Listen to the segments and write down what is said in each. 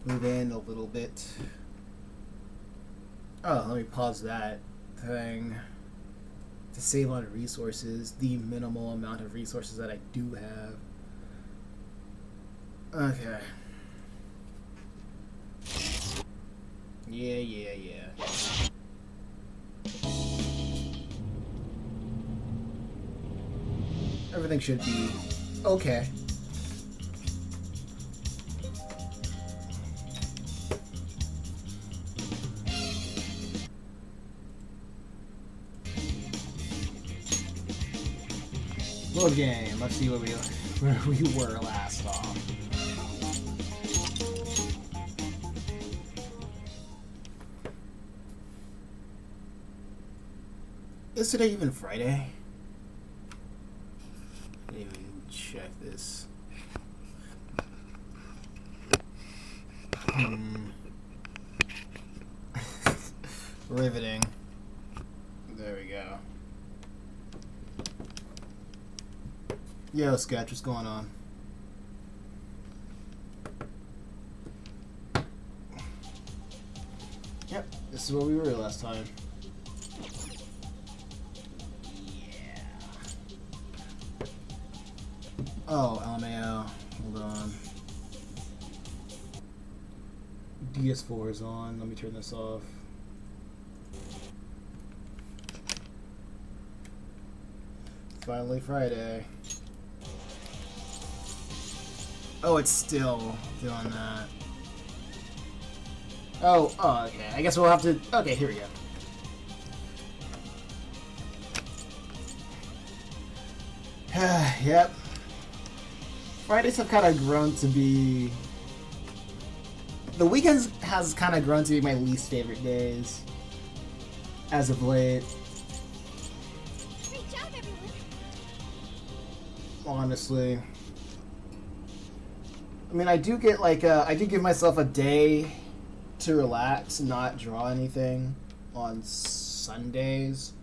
move in a little bit. Oh, let me pause that thing to save on resources, the minimal amount of resources that I do have. Okay. Yeah. Everything should be okay. Load game. Let's see where we were last off. Is today even Friday? I didn't even check this. Riveting. There we go. Yo, Sketch, what's going on? Yep, this is where we were last time. Yeah. Oh, LMAO. Hold on. DS4 is on. Let me turn this off. Finally Friday. Oh, it's still doing that. Oh, okay. I guess we'll have to... Okay, here we go. Yep. Fridays have kind of grown to be... The weekends has kind of grown to be my least favorite days. As of late. Great job, everyone. Honestly. I mean, I do get like I do give myself a day to relax and not draw anything on Sundays.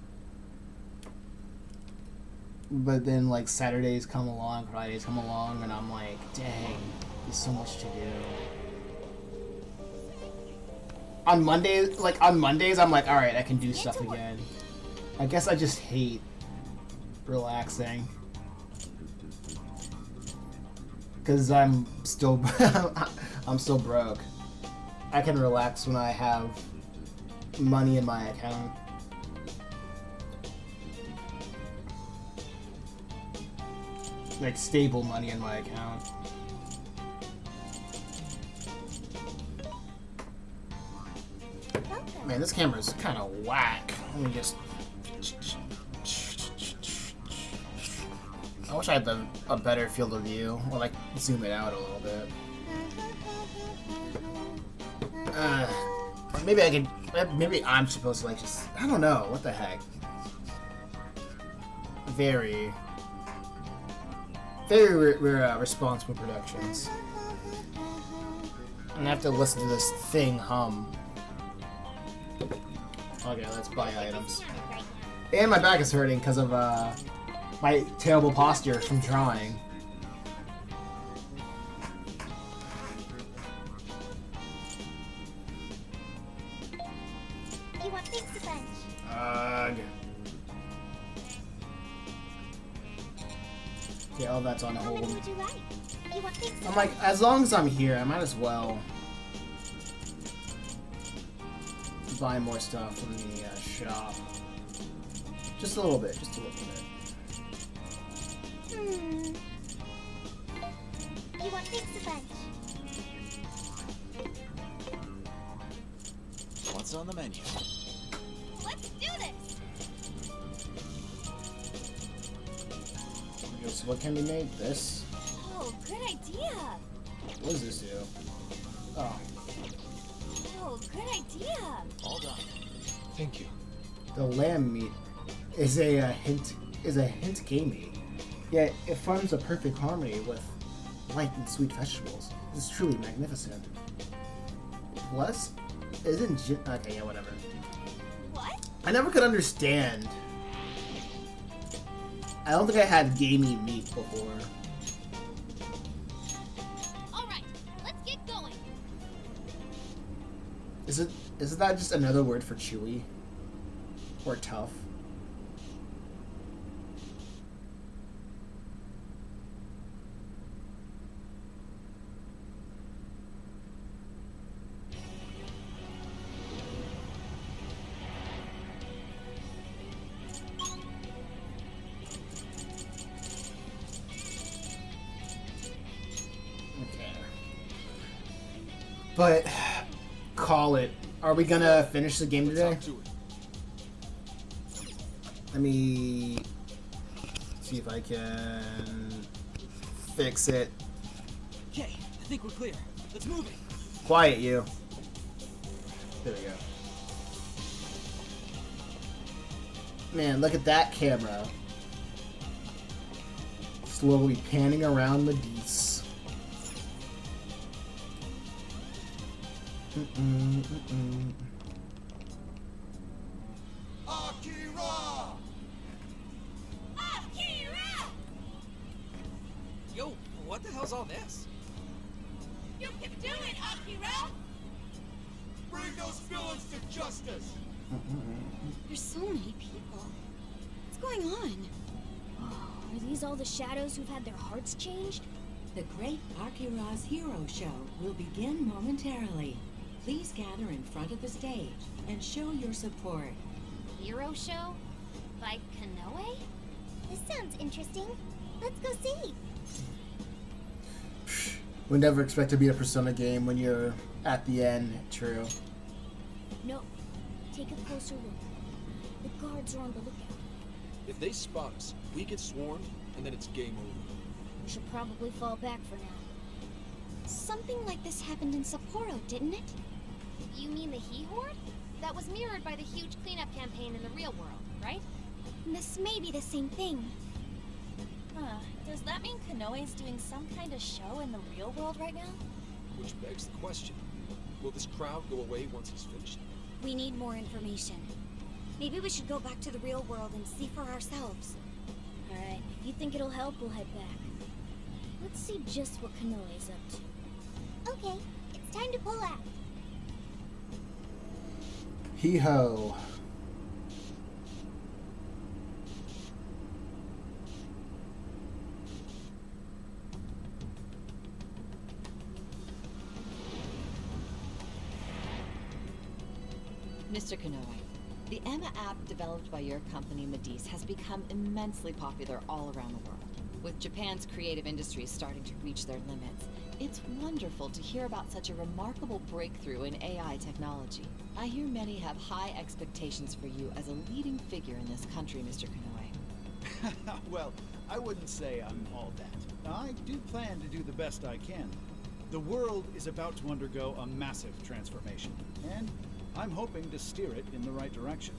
But then like Saturdays come along, Fridays come along, and I'm like, dang, there's so much to do. On Mondays, I'm like, all right, I can do stuff again. I guess I just hate relaxing. Because I'm still broke. I can relax when I have money in my account. Like stable money in my account. Man, this camera's kind of whack. Let me just... I wish I had a better field of view, or like zoom it out a little bit. Maybe I could. Maybe I'm supposed to like just. I don't know. What the heck? Very responsible productions. I'm gonna have to listen to this thing hum. Okay, let's buy items. And my back is hurting because of my terrible posture from drawing. You want pizza bunch? Okay, all that's on How hold. many would you like? You want pizza I'm like, as long as I'm here, I might as well buy more stuff from the shop. Just a little bit, just a little bit. You want pizza bunch? What's on the menu? Let's do this! Okay, so what can be made? This? Oh, good idea! What does this do? Oh. Oh, good idea! All done. Thank you. The lamb meat is a hint gamey. Yet it forms a perfect harmony with light and sweet vegetables. It's truly magnificent. Plus, okay, yeah, whatever. What? I never could understand. I don't think I had gamey meat before. Alright, let's get going! Is that just another word for chewy? Or tough? Okay. But call it. Are we gonna finish the game today? Let me see if I can fix it. Okay, I think we're clear. Let's move it. Quiet, you. There we go. Man, look at that camera. Slowly panning around Medice. Akira! Akira! Yo, what the hell's all this? You can do it, Akira! Bring those villains to justice! There's so many people. What's going on? Are these all the shadows who've had their hearts changed? The Great Akira's Hero Show will begin momentarily. Please gather in front of the stage and show your support. Hero show? By Kanoe? This sounds interesting. Let's go see. Would never expect to beat a Persona game when you're at the end. True. No. Take a closer look. The guards are on the lookout. If they spot us, we get swarmed, and then it's game over. We should probably fall back for now. Something like this happened in Sapporo, didn't it? You mean the He-Horde? That was mirrored by the huge cleanup campaign in the real world, right? This may be the same thing. Huh. Does that mean Kanoe's doing some kind of show in the real world right now? Which begs the question, will this crowd go away once he's finished? We need more information. Maybe we should go back to the real world and see for ourselves. Alright, if you think it'll help, we'll head back. Let's see just what Kanoe's up to. Okay, it's time to pull out. Hee-ho. Mr. Kanoe, the Emma app developed by your company Medice has become immensely popular all around the world. With Japan's creative industries starting to reach their limits, it's wonderful to hear about such a remarkable breakthrough in AI technology. I hear many have high expectations for you as a leading figure in this country, Mr. Kanoe. Well, I wouldn't say I'm all that. I do plan to do the best I can. The world is about to undergo a massive transformation, and I'm hoping to steer it in the right direction.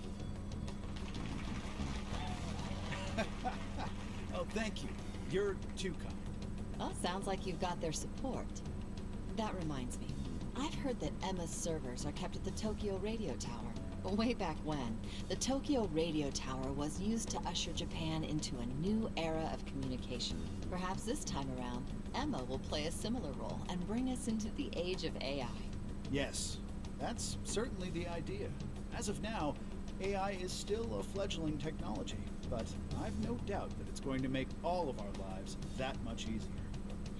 Oh, thank you. You're too kind. Well, sounds like you've got their support. That reminds me. I've heard that Emma's servers are kept at the Tokyo Radio Tower. Way back when, the Tokyo Radio Tower was used to usher Japan into a new era of communication. Perhaps this time around, Emma will play a similar role and bring us into the age of AI. Yes, that's certainly the idea. As of now, AI is still a fledgling technology, but I've no doubt that it's going to make all of our lives that much easier.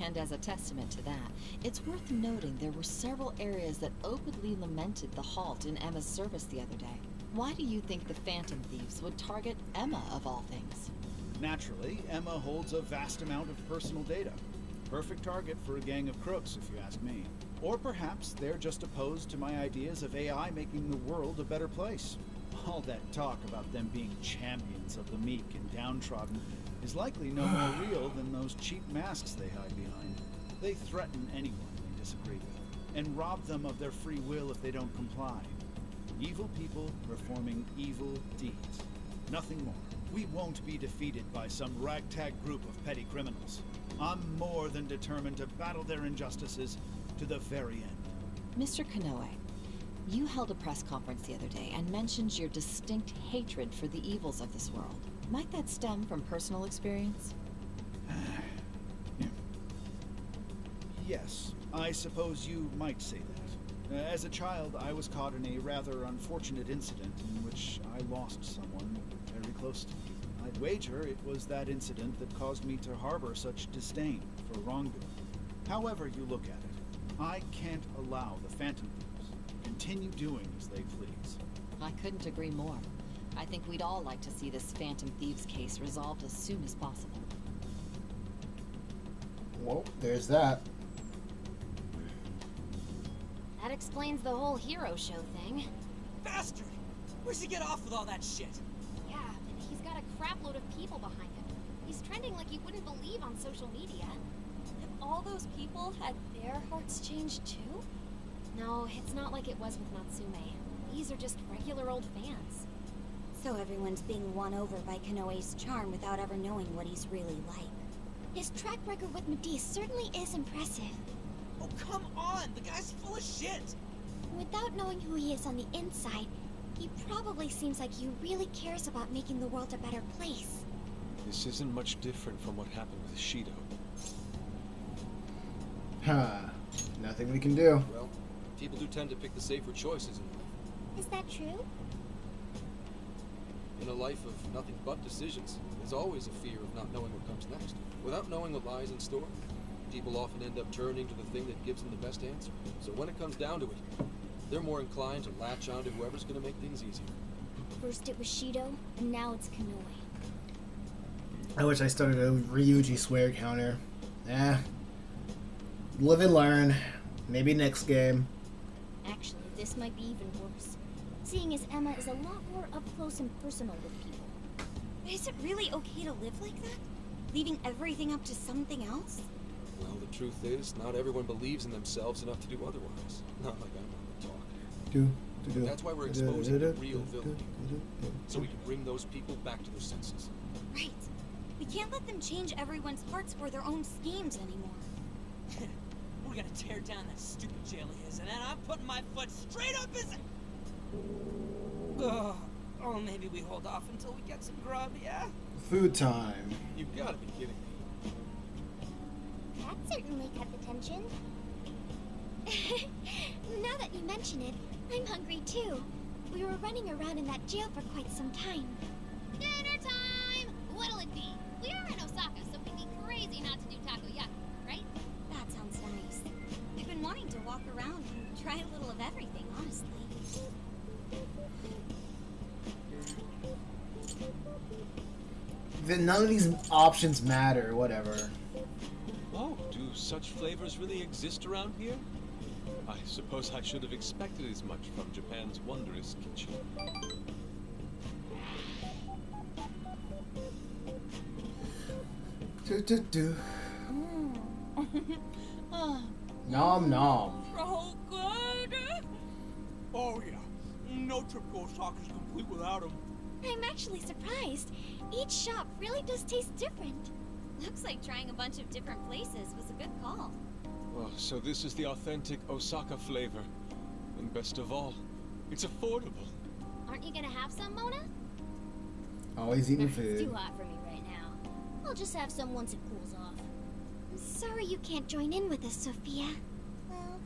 And as a testament to that, it's worth noting there were several areas that openly lamented the halt in Emma's service the other day. Why do you think the Phantom Thieves would target Emma of all things? Naturally, Emma holds a vast amount of personal data. Perfect target for a gang of crooks, if you ask me. Or perhaps they're just opposed to my ideas of AI making the world a better place. All that talk about them being champions of the meek and downtrodden is likely no more real than those cheap masks they hide behind. They threaten anyone they disagree with, and rob them of their free will if they don't comply. Evil people performing evil deeds. Nothing more. We won't be defeated by some ragtag group of petty criminals. I'm more than determined to battle their injustices to the very end. Mr. Kanoe, you held a press conference the other day and mentioned your distinct hatred for the evils of this world. Might that stem from personal experience? Yes, I suppose you might say that. As a child, I was caught in a rather unfortunate incident in which I lost someone very close to me. I'd wager it was that incident that caused me to harbor such disdain for wrongdoing. However you look at it, I can't allow the Phantom Thieves to continue doing as they please. I couldn't agree more. I think we'd all like to see this Phantom Thieves case resolved as soon as possible. Well, there's that. That explains the whole hero show thing. Bastard! Where's he get off with all that shit? Yeah, and he's got a crapload of people behind him. He's trending like you wouldn't believe on social media. Have all those people had their hearts changed too? No, it's not like it was with Natsume. These are just regular old fans. So everyone's being won over by Konoe's charm without ever knowing what he's really like. His track record with Medivh certainly is impressive. Oh, come on! The guy's full of shit! Without knowing who he is on the inside, he probably seems like he really cares about making the world a better place. This isn't much different from what happened with Shido. Huh. Nothing we can do. Well, people do tend to pick the safer choices in life. Is that true? In a life of nothing but decisions, there's always a fear of not knowing what comes next. Without knowing what lies in store, people often end up turning to the thing that gives them the best answer. So when it comes down to it, they're more inclined to latch on to whoever's going to make things easier. First it was Shido, and now it's Konoe. I wish I started a Ryuji swear counter. Live and learn. Maybe next game. Actually, this might be even worse. Seeing as Emma is a lot more up close and personal with people. But is it really okay to live like that? Leaving everything up to something else? Well, the truth is, not everyone believes in themselves enough to do otherwise. Not like I'm on the talk. That's why we're exposing the real villain. So we can bring those people back to their senses. Right. We can't let them change everyone's hearts for their own schemes anymore. We're gonna tear down that stupid jail of his, and then I'm putting my foot straight up his... Ugh. Oh, maybe we hold off until we get some grub, yeah? Food time. You've got to be kidding me. That certainly cut the tension. Now that you mention it, I'm hungry too. We were running around in that jail for quite some time. Dinner time! What'll it be? We are in Osaka, so we'd be crazy not to do takoyaki, right? That sounds nice. I've been wanting to walk around and try a little of everything, honestly. Then none of these options matter, whatever. Oh, do such flavors really exist around here? I suppose I should have expected as much from Japan's wondrous kitchen. Nom nom. So good! Oh yeah, no trip to Osaka is complete without him. I'm actually surprised. Each shop really does taste different. Looks like trying a bunch of different places was a good call. Oh, so this is the authentic Osaka flavor. And best of all, it's affordable. Aren't you gonna have some, Mona? Always eating It's food. too hot for me right now. I'll just have some once it cools off. I'm sorry you can't join in with us, Sophia. Well,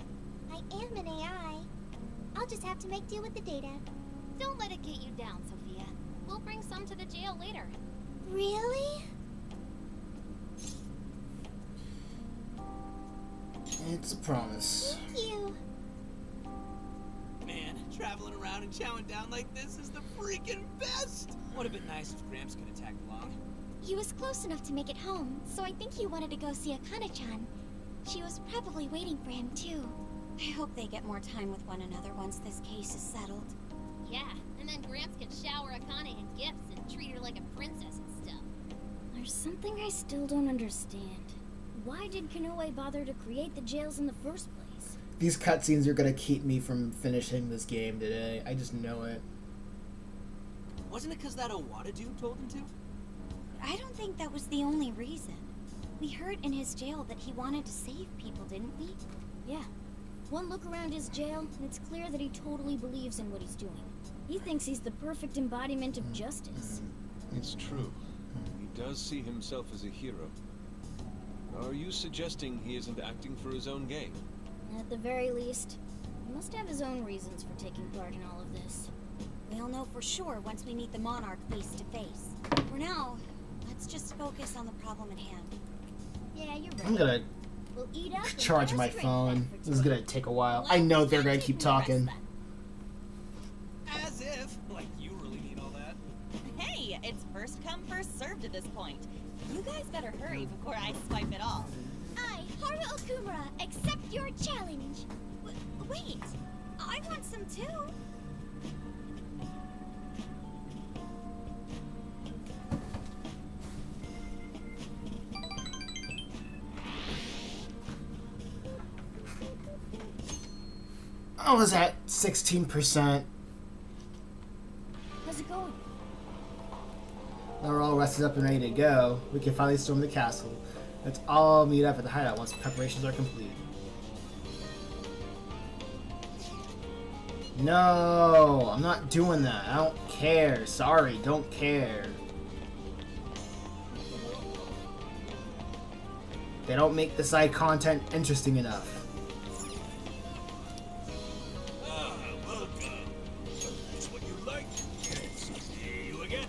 I am an AI. I'll just have to make do with the data. Don't let it get you down, Sophia. We'll bring some to the jail later. Really? It's a promise. Thank you. Man, traveling around and chowing down like this is the freaking best! Would have been nice if Gramps could have tagged along. He was close enough to make it home, so I think he wanted to go see Akane-chan. She was probably waiting for him, too. I hope they get more time with one another once this case is settled. Yeah, and then Gramps can shower Akane in gifts and treat her like a princess and stuff. There's something I still don't understand. Why did Konoe bother to create the jails in the first place? These cutscenes are gonna keep me from finishing this game today. I just know it. Wasn't it because that Owada dude told him to? I don't think that was the only reason. We heard in his jail that he wanted to save people, didn't we? Yeah. One look around his jail, and it's clear that he totally believes in what he's doing. He thinks he's the perfect embodiment of justice. It's true. He does see himself as a hero. Are you suggesting he isn't acting for his own gain? At the very least. He must have his own reasons for taking part in all of this. We'll know for sure once we meet the Monarch face to face. For now, let's just focus on the problem at hand. Yeah, you're right. I'm gonna We'll eat up and charge get my us a drink phone. then for This is today. gonna take a while. Well, I know let's they're not gonna keep keep the rest talking. then. As if, like you really need all that. Hey, it's first come, first served at this point. You guys better hurry before I swipe it all. I, Haru Okumura, accept your challenge. Wait, I want some too. I was at 16%. How's it going? Now we're all rested up and ready to go. We can finally storm the castle. Let's all meet up at the hideout once preparations are complete. No, I'm not doing that. I don't care. Sorry, don't care. They don't make the side content interesting enough. Ah, welcome. That's what you like. See you again.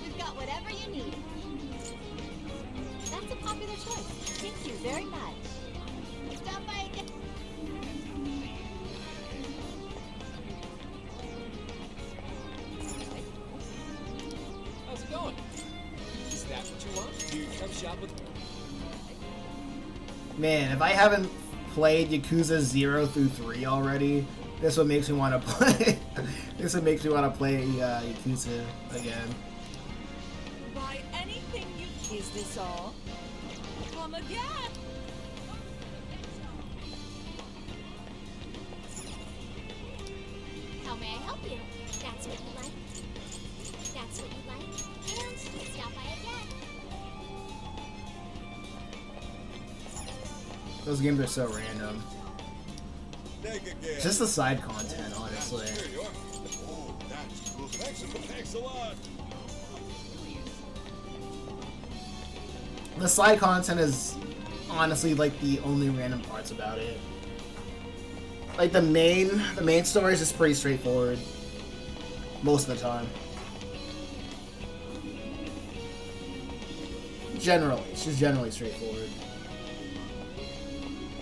We've got whatever you need. That's a popular choice. Thank you very much. Stop by again. How's it going? Is that what you want? Do you come shop with Man, if I haven't played Yakuza 0 through 3 already, this one makes me want to play. This one makes me want to play Yakuza again. Buy anything you... Is this all? Come again! How may I help you? That's what you like? That's what you like? And stop by again. Those games are so random. Think again. Just the side content, honestly. Here you are. Oh, that's cool. Thanks a lot. The side content is honestly like the only random parts about it. Like the main story is just pretty straightforward most of the time. Generally, it's just generally straightforward.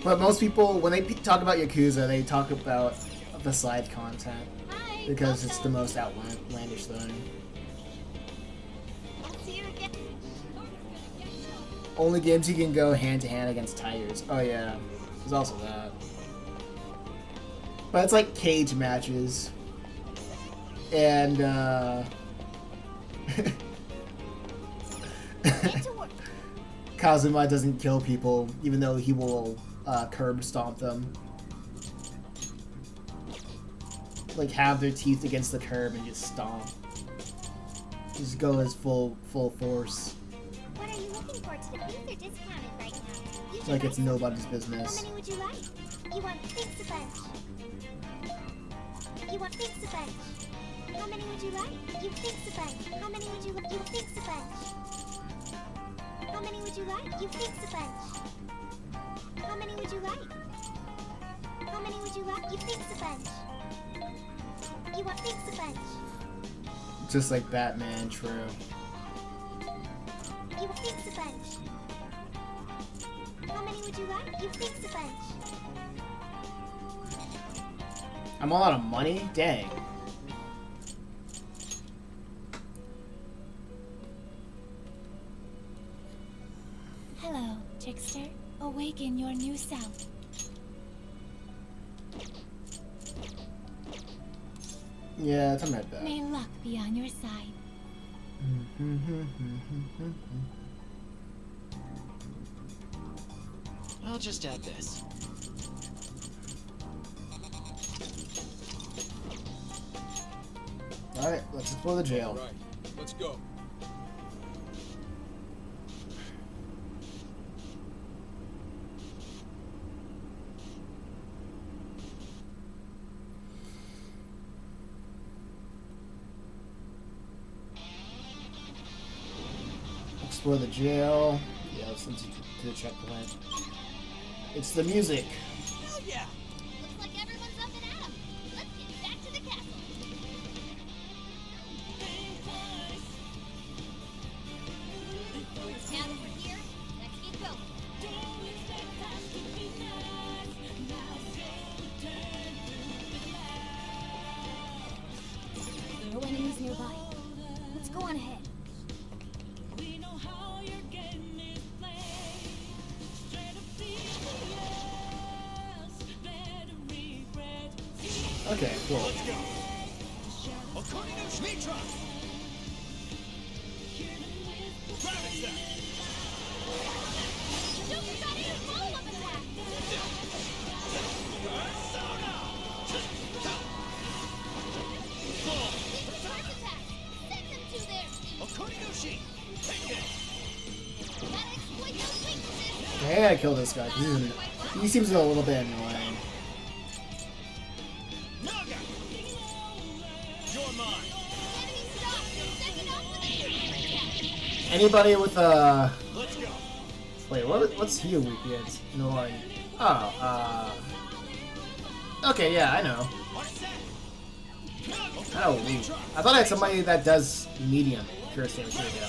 But most people, when they talk about Yakuza, they talk about the side content Hi. because it's the welcome. most outlandish thing. I'll see you again. Only games you can go hand to hand against tigers. Oh yeah, there's also that. But it's like cage matches. And Get to work. Kazuma doesn't kill people, even though he will curb stomp them. Like have their teeth against the curb and just stomp. Just go as full force. What are you looking for today? These are discounted right now. Use Like your it's dice. nobody's How business. many would you like? You want fix a bunch. You want fix a bunch. How many would you like? You fix a bunch. How many would you like? You fix a bunch. How many would you like? You fix a bunch. How many would you like? How many would you like? You fix a bunch. You want fix a bunch. Just like Batman, true. You want fix a bunch. How many would you like? You fix a bunch. I'm all out of money? Dang. Hello, trickster. Awaken your new self. Yeah, something like that. May luck be on your side. I'll just add this. Alright, let's explore the jail. Right, let's go. explore the jail. Yeah, let's into to the checkpoint. It's the music. Hell yeah! Looks like everyone's up and at 'em. Let's get back to the castle. Now that we're here, let's get going. No enemies nearby. Let's go on ahead. Okay, cool. According to Shmitra! Gravity set! Don't forget his follow-up attack. Charge attack. Send them to there. According to Shi! Take it! Gotta exploit those weaknesses. Okay, I gotta kill this guy. 'Cause he seems a little bit annoying. Naga! You're mine! Enemy stopped. Send it off with a super attack. Anybody with a... Let's go! Wait, what's he weak against? Annoying. Oh, okay, yeah, I know. Oh, weak. I thought I had somebody that does medium pierce damage. Here we go.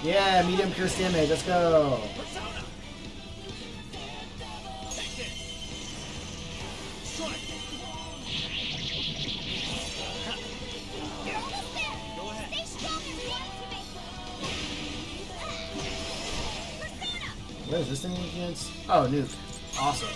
Yeah, medium pierce damage. Let's go. What is this thing against? Oh, nuke. Awesome.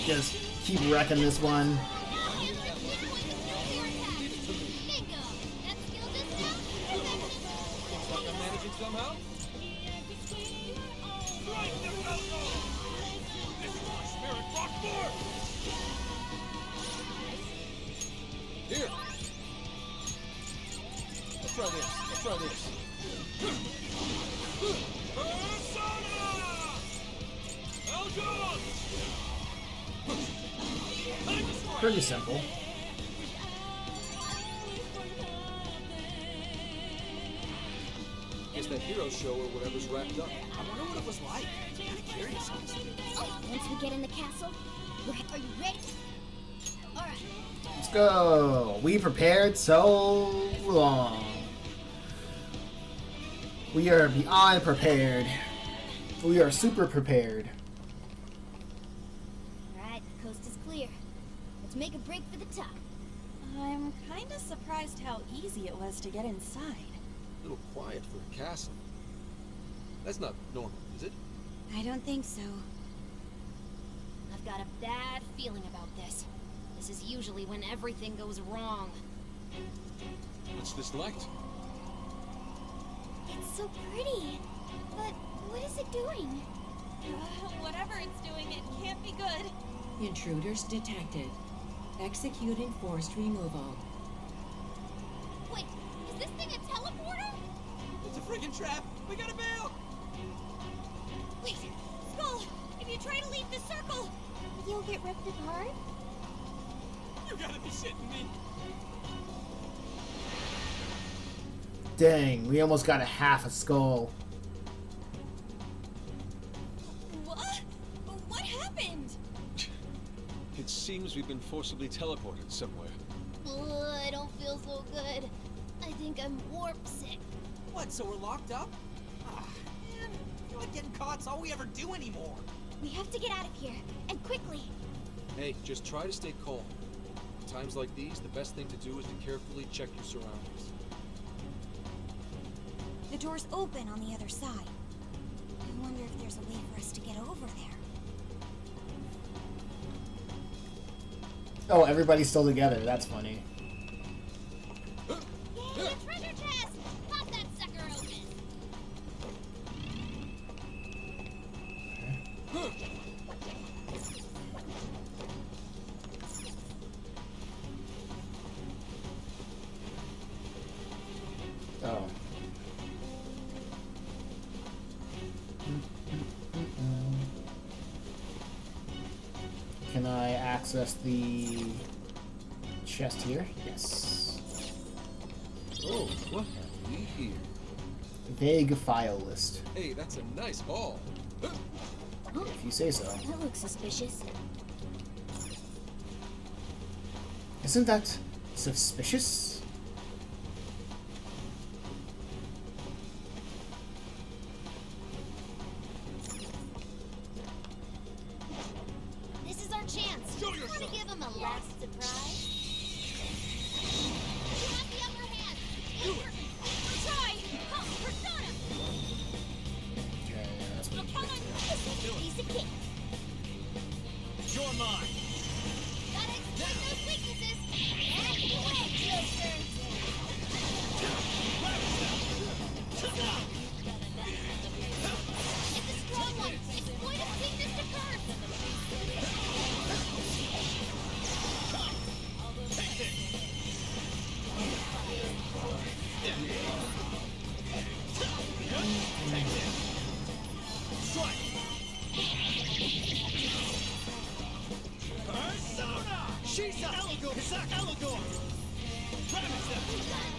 Just keep wrecking this one. Somehow? Here. Let's try this. Let's try this. Pretty simple. Guess that hero show or whatever's wrapped up. I wonder what it was like. Kind of curious, honestly. Once we get in the castle, Are you ready? All right. Let's go. We prepared so long. We are beyond prepared. We are super prepared. all right, the coast is clear. Let's make a break for the top. I'm kinda surprised how easy it was to get inside. A little quiet for a castle. That's not normal, is it? I don't think so. I've got a bad feeling about this. This is usually when everything goes wrong. What's this light? It's so pretty. But what is it doing? Whatever it's doing, it can't be good. Intruders detected. Executing forced removal. Wait, is this thing a teleporter? It's a friggin' trap. We gotta bail. Wait, Skull, if you try to leave the circle, you'll get ripped apart? You gotta be shitting me. Dang, we almost got a half a skull. What? What happened? It seems we've been forcibly teleported somewhere. I don't feel so good. I think I'm warp sick. What, so we're locked up? Ah, man. I feel like getting caught's all we ever do anymore. We have to get out of here, and quickly. Hey, just try to stay calm. At times like these, the best thing to do is to carefully check your surroundings. The door's open on the other side. I wonder if there's a way for us to get over there. Oh, everybody's still together. That's funny. Yay, a treasure chest! Pop that sucker open! Can I access the chest here? Yes. Oh, what have we here? Vague file list. Hey, that's a nice haul. If you say so. That looks suspicious. Isn't that suspicious? This is our chance. Show Want to yourself. give him a last surprise? You have the upper hand. Do it. Try. Come, persona. Okay, that's what you get to. Piece of cake. You're mine. Gotta exploit those weaknesses. And you win, Joker. It's a strong one. Exploit its weakness to curse. Persona! She's a Eligor! Kazak Eligor! We could use that.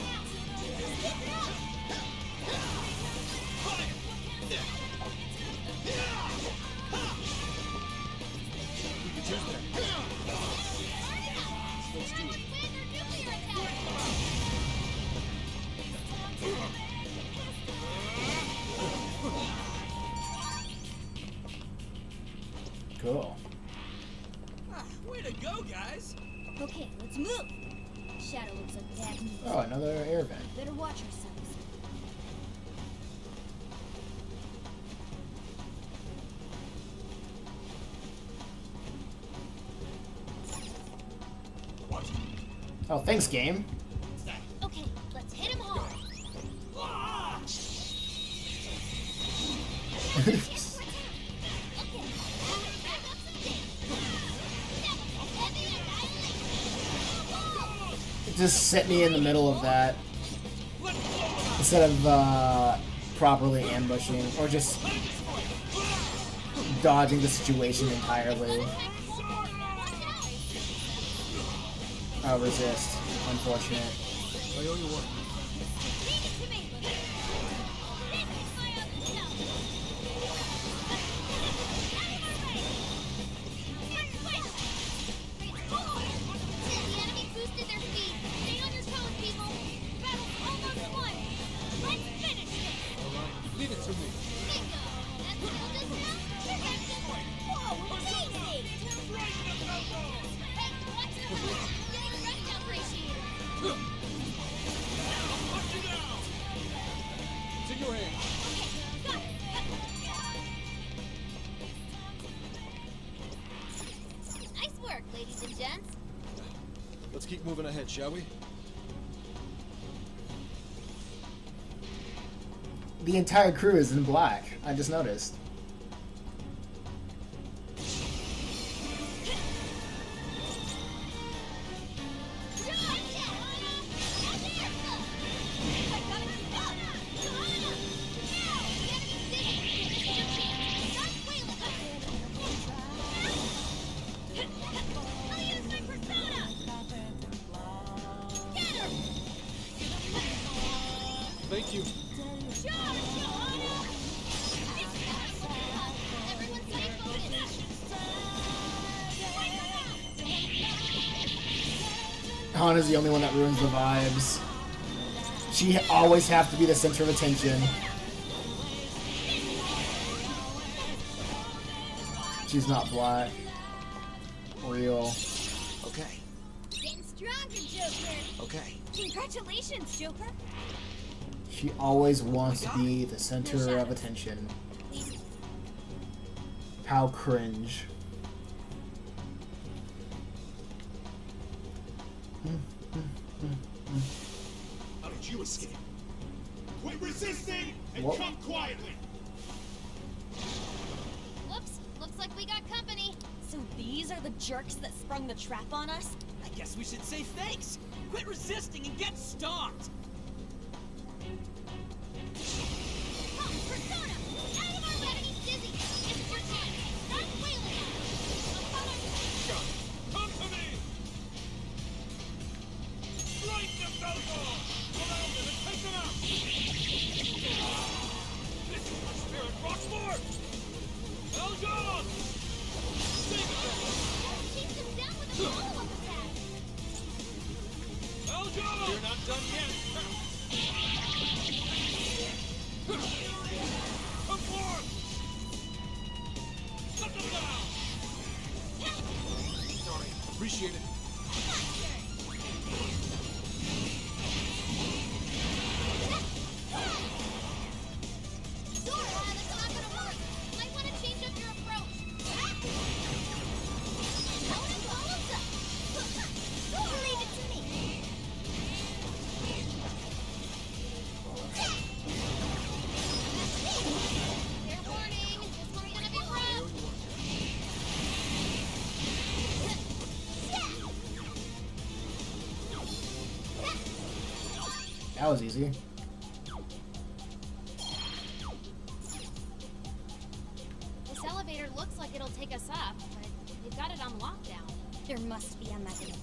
Let's do it. Cool. Ah, way to go, guys! Okay, let's move. Shadow looks like bad news. Oh, another air vent. Better watch ourselves. Oh, thanks, game. Okay, let's hit him hard. Just set me in the middle of that instead of properly ambushing or just dodging the situation entirely. I'll resist. Unfortunate. I owe you one. Leave it to me. It's in your hands. Nice work, ladies and gents. Let's keep moving ahead, shall we? The entire crew is in black. I just noticed. Thank you. Hana's the only one that ruins the vibes. She always have to be the center of attention. She's not black. Real. Okay. Getting stronger, Joker. Okay. Congratulations, Joker. She always wants to be the center of attention. How cringe. How did you escape? Quit resisting and What? come quietly. Whoops, looks like we got company. So these are the jerks that sprung the trap on us? I guess we should say thanks! Quit resisting and get stomped! Come, Persona! Out of our way! He's dizzy! It's your chance! Start wheeling! Appreciate it. That was easy. This elevator looks like it'll take us up, but they've got it on lockdown. There must be a method.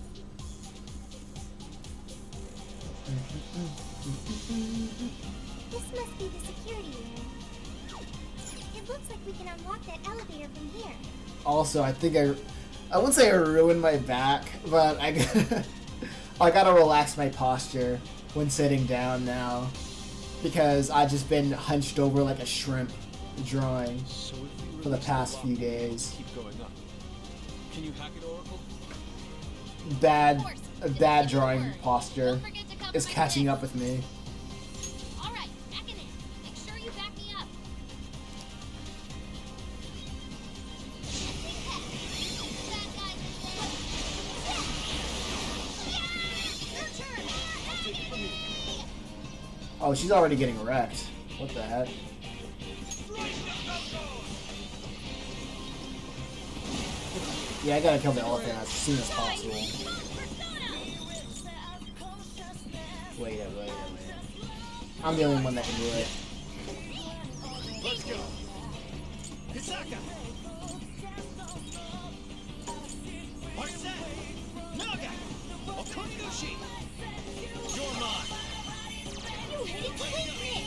This must be the security room. It looks like we can unlock that elevator from here. Also, I think I wouldn't say I ruined my back, but I gotta relax my posture when sitting down now, because I've just been hunched over like a shrimp drawing for the past few days. Keep going up. Can you hack it, Oracle? Bad drawing posture is catching up with me. All right, back in it. Make sure you back me up. Oh, she's already getting wrecked. What the heck? Yeah, I gotta kill the elephant as soon as possible. Wait. I'm the only one that can do it. Let's go. Hisaka. Arset. Naga. Okuninushi. You're mine. You hit it quickly!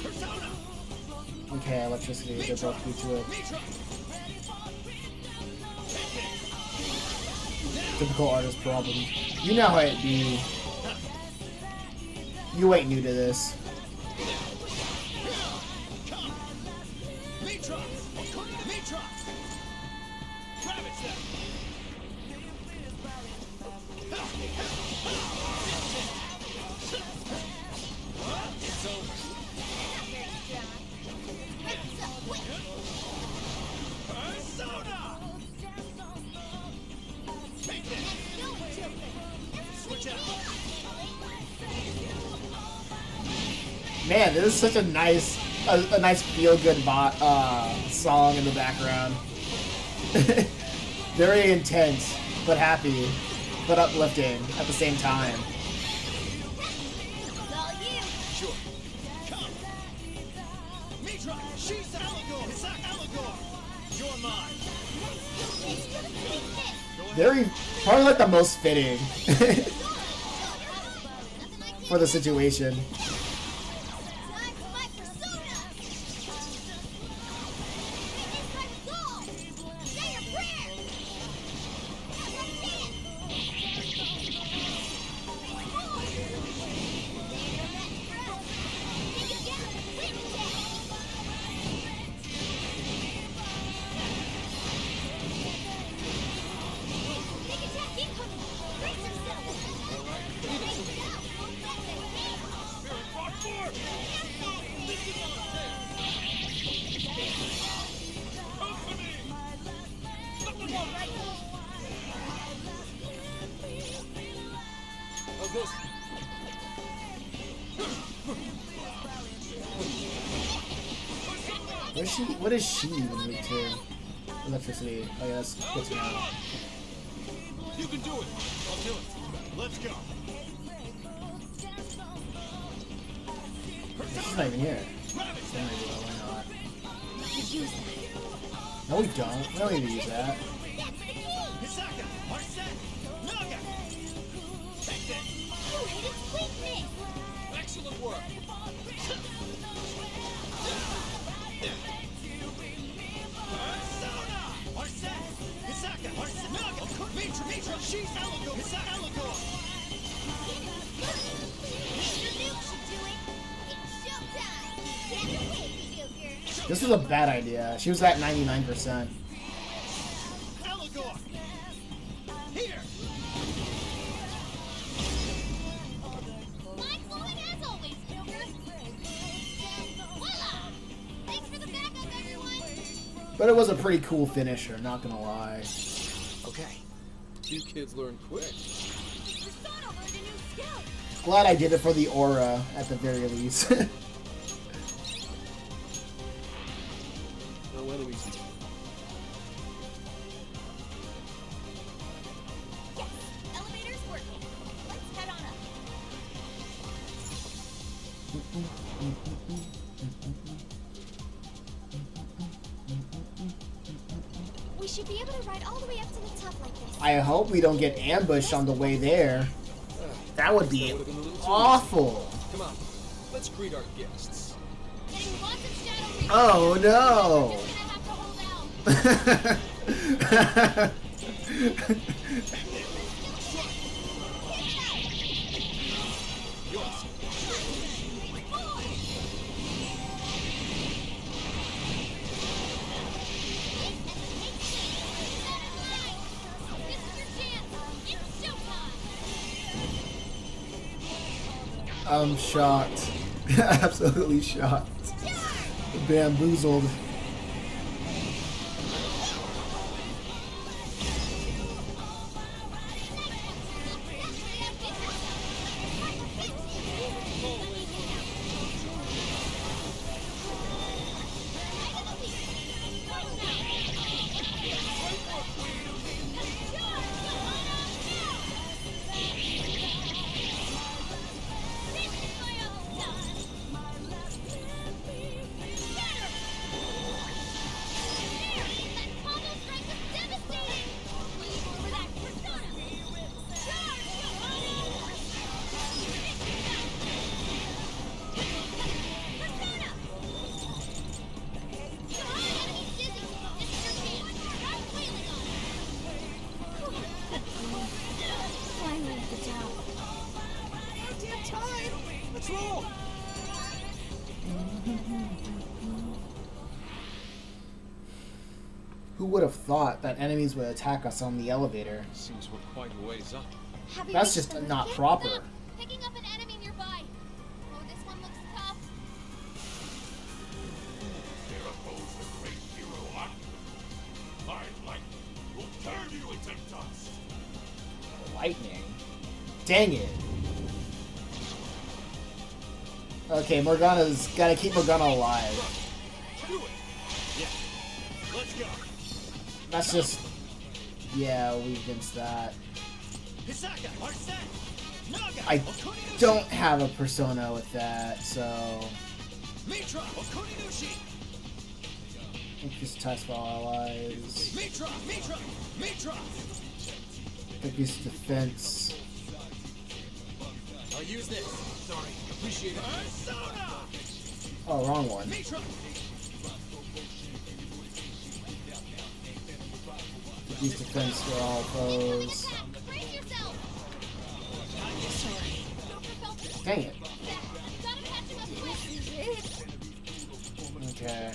Persona. Okay, electricity, they're both due to it. Typical artist problem. You know how it be. You ain't new to this. Man, this is such a nice feel-good song in the background. Very intense, but happy, but uplifting at the same time. Sure. Come. Mitra, she's Allegor. Hisaka Allegor. You're mine. Very, probably like the most fitting for the situation. What is she even weak to? Electricity. Oh yeah, that's good to know. You can do it. I'll do it. Let's go. She's not even here. Why not? No, we don't. We don't need to use that. Hisaka, Arset, Naga. Take this. Excellent work. Persona. Arset, Hisaka, Arset, Naga. Mitra, she's Allegor. Hisaka Allegor. This was a bad idea. She was at 99%. But it was a pretty cool finisher, not gonna lie. Okay. You kids learn quick. Persona learned a new skill. Glad I did it for the aura, at the very least. No enemies. Yes, elevator's working. Let's head on up. We should be able to ride all the way up to the top like this. I hope we don't get ambushed on the way there. That would be That would've been a little too awful. easy. Come on, let's greet our guests. Getting lots of shadow reading. Oh no! Just gonna have to hold out. This is your chance. It's showtime. I'm shocked. Absolutely shocked. Bamboozled. Finally at the top. Goddamn time! Let's roll! Who would have thought that enemies would attack us on the elevator? Seems we're quite a ways up. Have you That's reached just the not lift yet? proper. Stop! Picking up an enemy nearby. Oh, this one looks tough. There goes the great hero, huh? My light will turn you into dust. Lightning. Dang it. Okay, Morgana's gotta keep Morgana alive. Do it. Yeah. Let's go. That's just... yeah, we against that. Hisaka, Arsene, Naga, I Okuninushi, don't have a persona with that, so... Mitra, Okuninushi, increase attacks for all allies. Mitra, Mitra. Increase defense. I'll use this. Sorry, appreciate it. Persona, Oh, wrong one. Mitra. Increase defense for all foes. Brace yourself. Dang it. Gotta catch him up quick. Okay.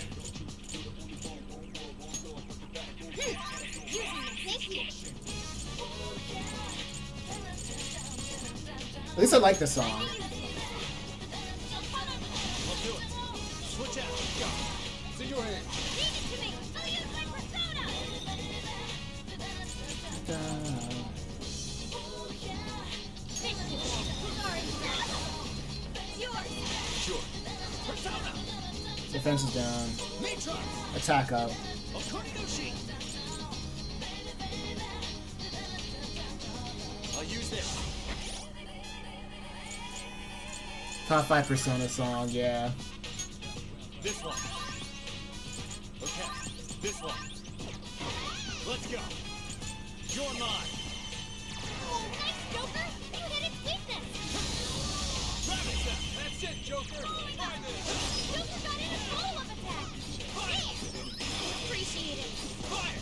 Thank you. At least I like the song. I'll do it. Switch out. Go. It's in your hands. Leave it to me. I'll use my persona. Thank you. Sorry. It's yours. Sure. Persona, Defense is down. Mitra, Attack up. Okuninushi. I'll use this. Top 5 persona song, yeah. This one. Okay, this one. Let's go. You're mine. Oh, thanks, Joker. You hit its weakness. That's it, Joker. Try this. Joker got in a follow-up attack. Damn. Appreciate it. Fire.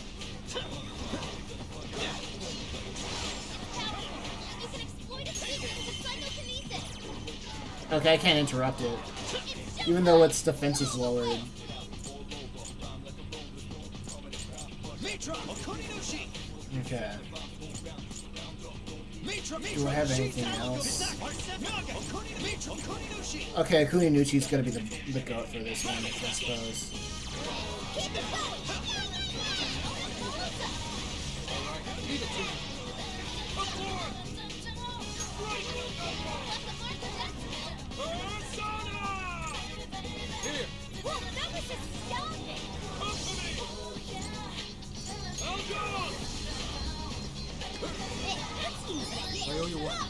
You can exploit its weakness with psychokinesis. Okay, I can't interrupt it. Even though its defense is lowered. Mitra, Okuninushi. Okay. Mitra, Do I have anything else? Naga, Okuninushi. Okay, Kuninuchi's gonna be the goat for this one, I suppose. Keep it going! Leave it to me. Here. Whoa, that was astounding! Hey, that seems like I owe you one.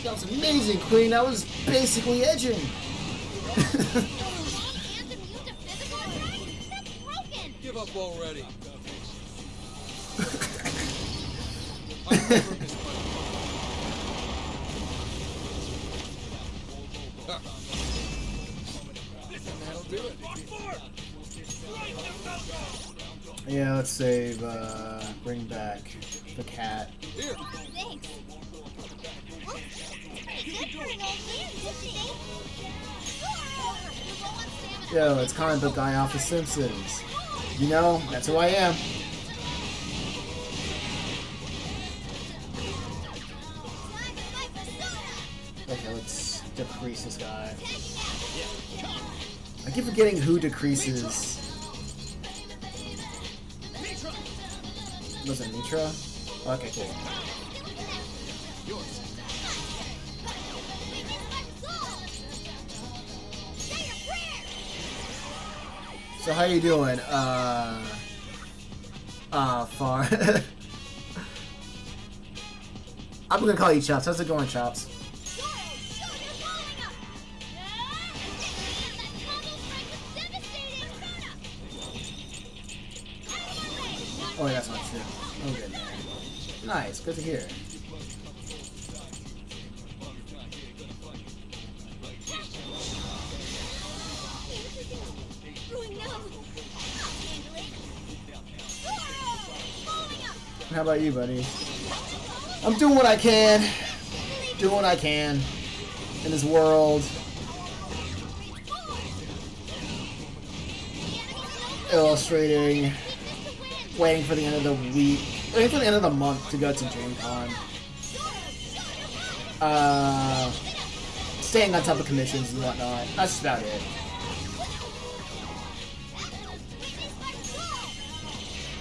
That was amazing, Queen. That was basically edging. Give up already. That'll do it. Yeah, let's save, bring back the cat. Here. Thanks. Well, pretty good for an old man, don't you think? Yo, it's comic book guy off The Simpsons. You know, that's who I am. Okay, let's decrease this guy. I keep forgetting who decreases. Was it Nitra? Okay, cool. So how you doing? Far. I'm gonna call you Chops. How's it going, Chops? Oh, yeah, that's not true. Oh, good, man. Nice, good to hear. How about you, buddy? I'm doing what I can. Doing what I can in this world. Illustrating. Waiting for the end of the week. Waiting for the end of the month to go to DreamCon. Staying on top of commissions and whatnot. That's about it.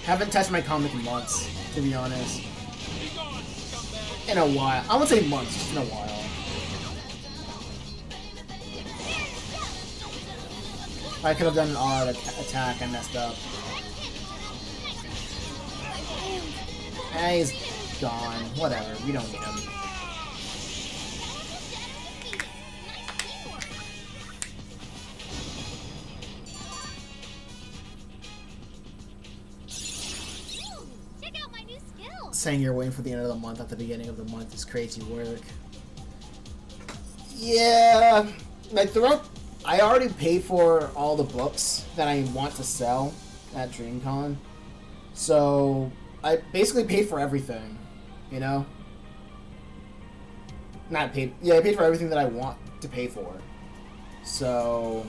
Haven't touched my comic in months, to be honest. In a while. I won't say months, just in a while. I could have done an odd attack, I messed up. He's gone. Whatever, we don't need him. Saying you're waiting for the end of the month at the beginning of the month is crazy work. Yeah, like throughout, I already paid for all the books that I want to sell at DreamCon, so I basically paid for everything, you know? Not paid, yeah, I paid for everything that I want to pay for. So,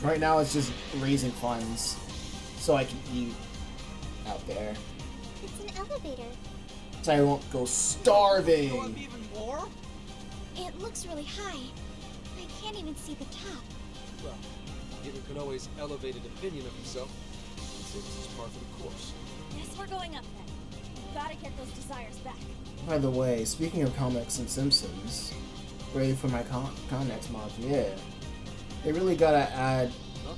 right now it's just raising funds so I can eat out there. It's an elevator. So I won't go starving. Even more? It looks really high. I can't even see the top. Well, given Konoe's elevated opinion of himself, it's just par for the course. Guess we're going up then. Gotta get those desires back. By the way, speaking of comics and Simpsons, ready for my con next month? Yeah. They really gotta add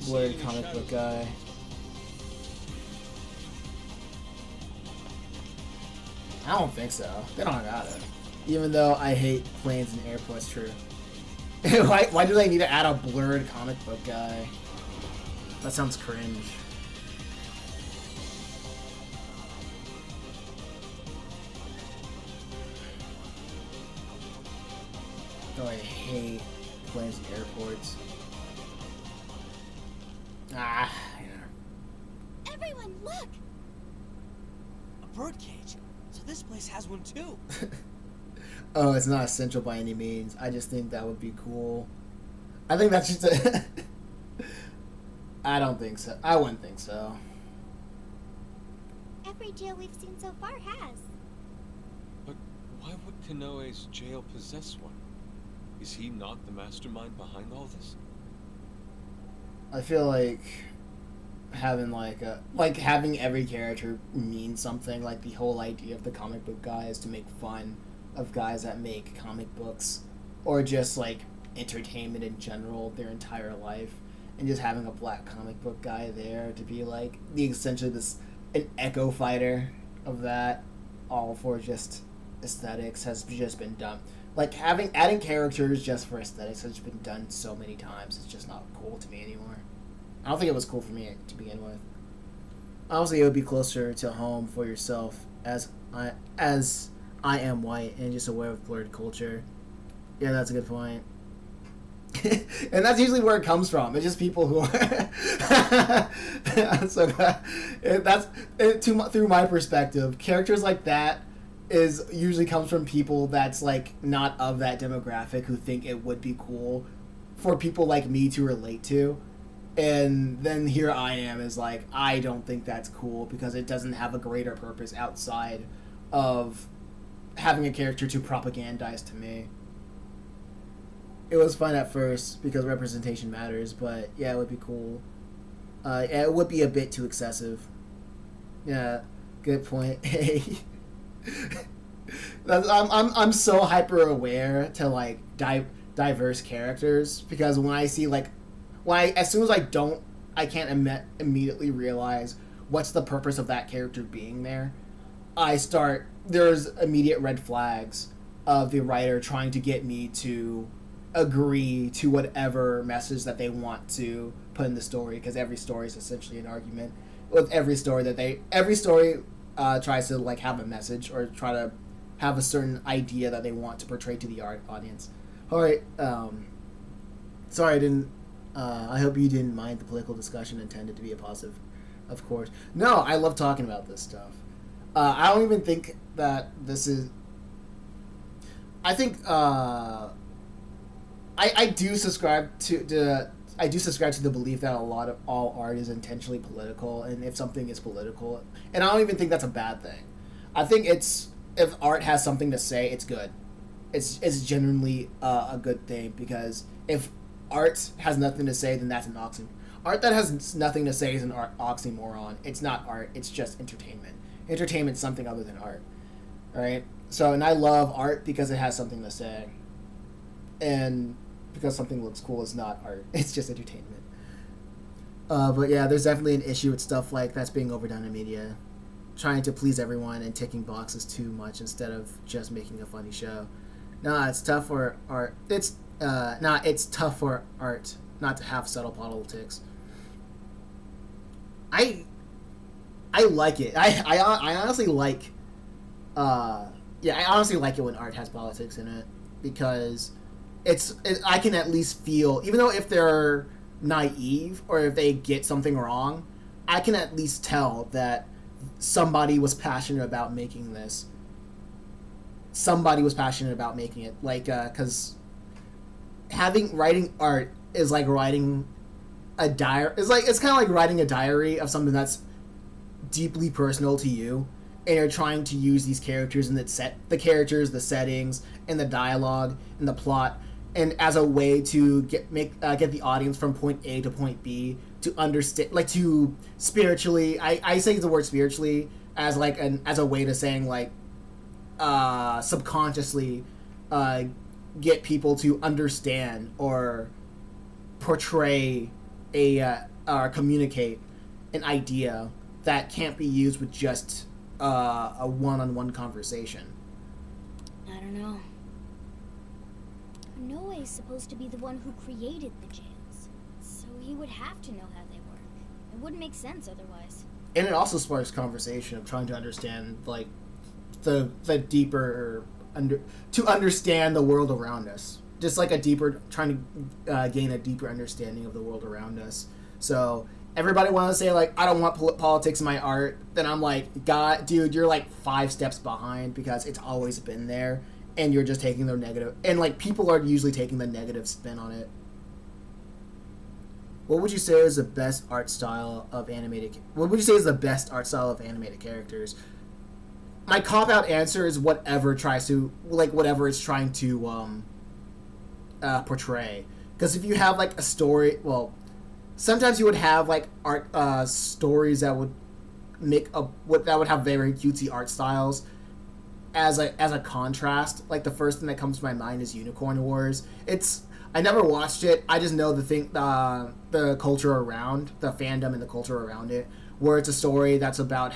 Blurred Comic Book Guy. I don't think so. They don't got it. Even though I hate planes and airports, true. why do they need to add a Blurred Comic Book Guy? That sounds cringe. Oh, I hate planes and airports. Ah, yeah. Look! A birdcage. So this place has one too. Oh, it's not essential by any means. I just think that would be cool. I think that's just a... I don't think so. I wouldn't think so. Every jail we've seen so far has. But why would Kanoe's jail possess one? Is he not the mastermind behind all this? I feel like having having every character mean something. Like the whole idea of the comic book guy is to make fun of guys that make comic books, or just like entertainment in general their entire life, and just having a black comic book guy there to be like essentially an echo fighter of that, all for just aesthetics, has just been done. Like adding characters just for aesthetics has been done so many times. It's just not cool to me anymore. I don't think it was cool for me to begin with. Obviously, it would be closer to home for yourself, as I am white and just aware of blurred culture. Yeah, that's a good point. And that's usually where it comes from. It's just people who are so through my perspective, characters like that usually comes from people that's like not of that demographic, who think it would be cool for people like me to relate to. And then here I am is like, I don't think that's cool because it doesn't have a greater purpose outside of having a character to propagandize to me. It was fun at first because representation matters, but yeah, it would be cool. Yeah, it would be a bit too excessive. Yeah, good point. Hey, I'm so hyper aware to like diverse characters, because when I see like as soon as I can't immediately realize what's the purpose of that character being there, there's immediate red flags of the writer trying to get me to agree to whatever message that they want to put in the story, because every story is essentially an argument. With every story tries to like have a message or try to have a certain idea that they want to portray to the audience. All right, sorry I didn't. I hope you didn't mind the political discussion intended to be a positive, of course. No, I love talking about this stuff. I don't even think that this is... I think I do subscribe to the belief that all art is intentionally political, and if something is political, and I don't even think that's a bad thing. I think if art has something to say, it's good. It's genuinely a good thing, because if art has nothing to say, then that's an oxymoron. Art that has nothing to say is an oxymoron. It's not art. It's just entertainment. Entertainment's something other than art. All right? So, and I love art because it has something to say. And because something looks cool is not art. It's just entertainment. But yeah, there's definitely an issue with stuff like that's being overdone in media. Trying to please everyone and ticking boxes too much instead of just making a funny show. It's tough for art. It's tough for art not to have subtle politics. I like it. I honestly like. I honestly like it when art has politics in it, because I can at least feel, even though if they're naive or if they get something wrong, I can at least tell that somebody was passionate about making this. Somebody was passionate about making it, like, because writing art is like writing a diary. It's kind of like writing a diary of something that's deeply personal to you, and you're trying to use these characters and the characters, the settings, and the dialogue and the plot, and as a way to get the audience from point A to point B to understand, like, to spiritually. I say the word spiritually as like as a way to saying like subconsciously get people to understand or portray or communicate an idea that can't be used with just a one-on-one conversation. I don't know. Kanoe is supposed to be the one who created the jails, so he would have to know how they work. It wouldn't make sense otherwise. And it also sparks conversation of trying to understand, like, the deeper to understand the world around us. Just like trying to gain a deeper understanding of the world around us. So everybody wants to say like I don't want politics in my art, then I'm like, God, dude, you're like 5 steps behind because it's always been there, and you're just taking the negative. And like people are usually taking the negative spin on it. What would you say is the best art style of animated? What would you say is the best art style of animated characters? My cop out answer is whatever it's trying to portray. Because if you have like a story, well, sometimes you would have like art stories that would have very cutesy art styles as a contrast. Like the first thing that comes to my mind is Unicorn Wars. I never watched it. I just know the culture around the fandom and the culture around it, where it's a story that's about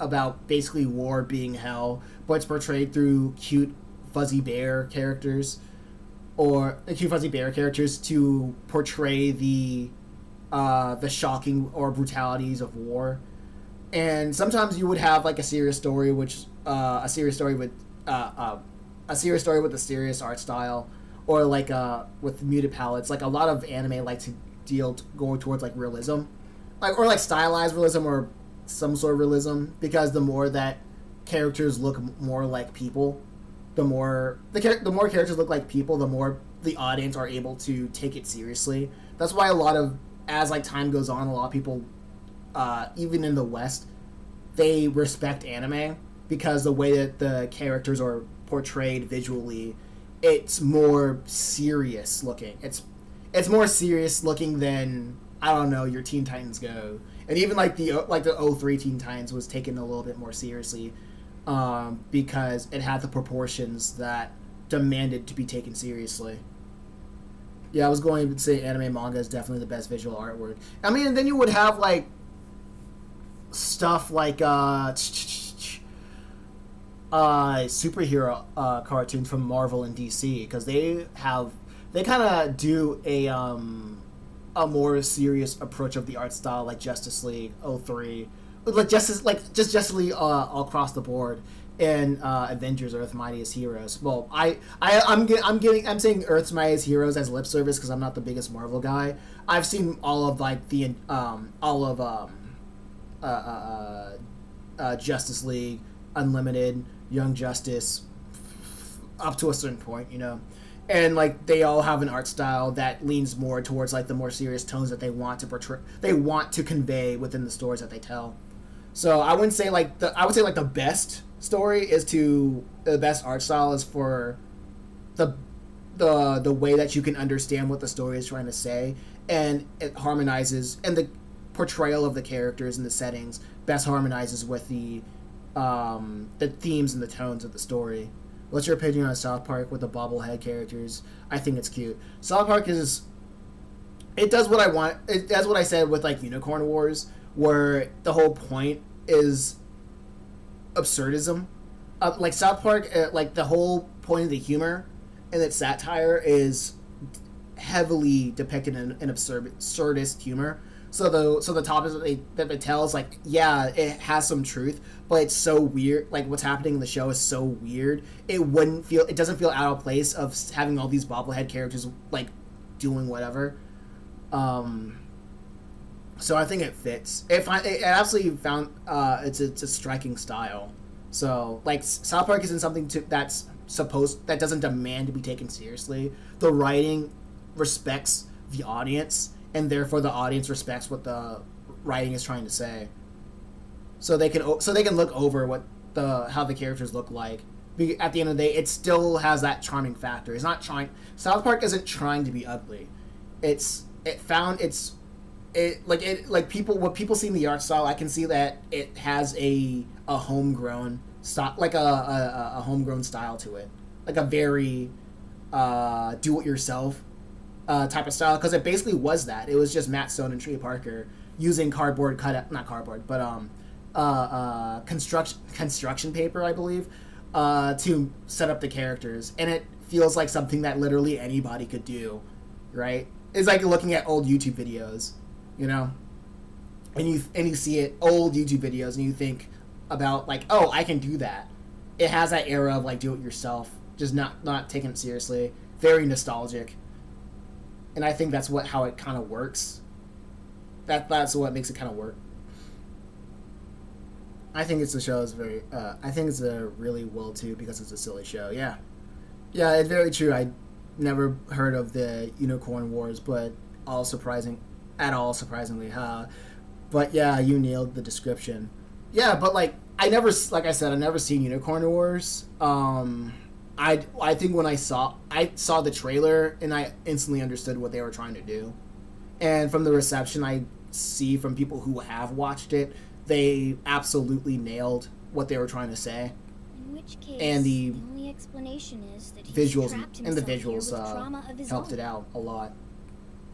about basically war being hell, but it's portrayed through cute fuzzy bear characters, to portray the shocking or brutalities of war. And sometimes you would have like a serious story with a serious serious art style, or like with muted palettes. Like a lot of anime like to go towards like realism, or like stylized realism or some sort of realism, because the more that characters look more like people, the more characters look like people, the more the audience are able to take it seriously. That's why as like time goes on, a lot of people, even in the West, they respect anime because the way that the characters are portrayed visually, it's more serious looking. It's more serious looking than, I don't know, your Teen Titans Go. And even like the 03 Teen Titans was taken a little bit more seriously, because it had the proportions that demanded to be taken seriously. Yeah, I was going to say anime manga is definitely the best visual artwork. I mean, and then you would have like stuff like superhero cartoons from Marvel and DC, because they kind of do a more serious approach of the art style, like Justice League 03, Justice League all across the board, and Avengers: Earth's Mightiest Heroes. Well, I'm saying Earth's Mightiest Heroes as lip service because I'm not the biggest Marvel guy. I've seen all of like Justice League, Unlimited, Young Justice, up to a certain point, you know. And like they all have an art style that leans more towards like the more serious tones that they want to portray, they want to convey within the stories that they tell. So I would say like the best story is the best art style is for the way that you can understand what the story is trying to say, and it harmonizes, and the portrayal of the characters and the settings best harmonizes with the themes and the tones of the story. What's your opinion on South Park with the bobblehead characters? I think it's cute. South Park it does what I want. It does what I said with like Unicorn Wars, where the whole point is absurdism. Like South Park, like the whole point of the humor and its satire is heavily depicted in absurdist humor. So the topics that they tell is like, yeah, it has some truth, but it's so weird. Like what's happening in the show is so weird. It doesn't feel out of place of having all these bobblehead characters like doing whatever. So I think it fits. It absolutely found it's a striking style. So like South Park isn't something that doesn't demand to be taken seriously. The writing respects the audience, and therefore the audience respects what the writing is trying to say. So they can look over how the characters look like. At the end of the day, it still has that charming factor. It's not trying. South Park isn't trying to be ugly. What people see in the art style. I can see that it has a homegrown style, like a homegrown style to it, like a very do-it-yourself type of style, because it basically was that. It was just Matt Stone and Trey Parker using construction paper, I believe, to set up the characters, and it feels like something that literally anybody could do, right? It's like looking at old YouTube videos, you know, and you see old YouTube videos, and you think about like, oh, I can do that. It has that era of like do it yourself, just not taking it seriously, very nostalgic. And I think that's how it kind of works. That's what makes it kind of work. I think the show is very. I think it's a really well too because it's a silly show. Yeah, yeah, it's very true. I never heard of the Unicorn Wars, but surprisingly, huh? But yeah, you nailed the description. Yeah, but like I like I said, I never seen Unicorn Wars. I think when I saw the trailer and I instantly understood what they were trying to do, and from the reception I see from people who have watched it, they absolutely nailed what they were trying to say. In which case, and the only explanation is that he's visuals trapped and the himself here visuals with trauma of his helped own. it out a lot.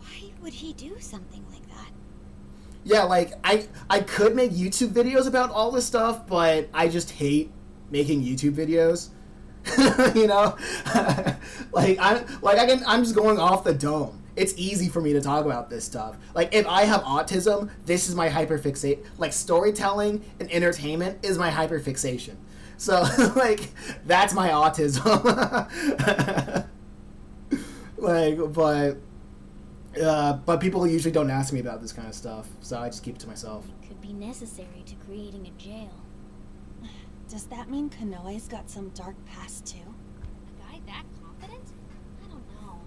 Why would he do something like that? Yeah, like I could make YouTube videos about all this stuff, but I just hate making YouTube videos. You know, I'm just going off the dome. It's easy for me to talk about this stuff. Like if I have autism, this is my hyperfixate. Like storytelling and entertainment is my hyperfixation. So like that's my autism. But people usually don't ask me about this kind of stuff, so I just keep it to myself. It could be necessary to creating a jail. Does that mean Kanoe's got some dark past too? A guy that confident? I don't know.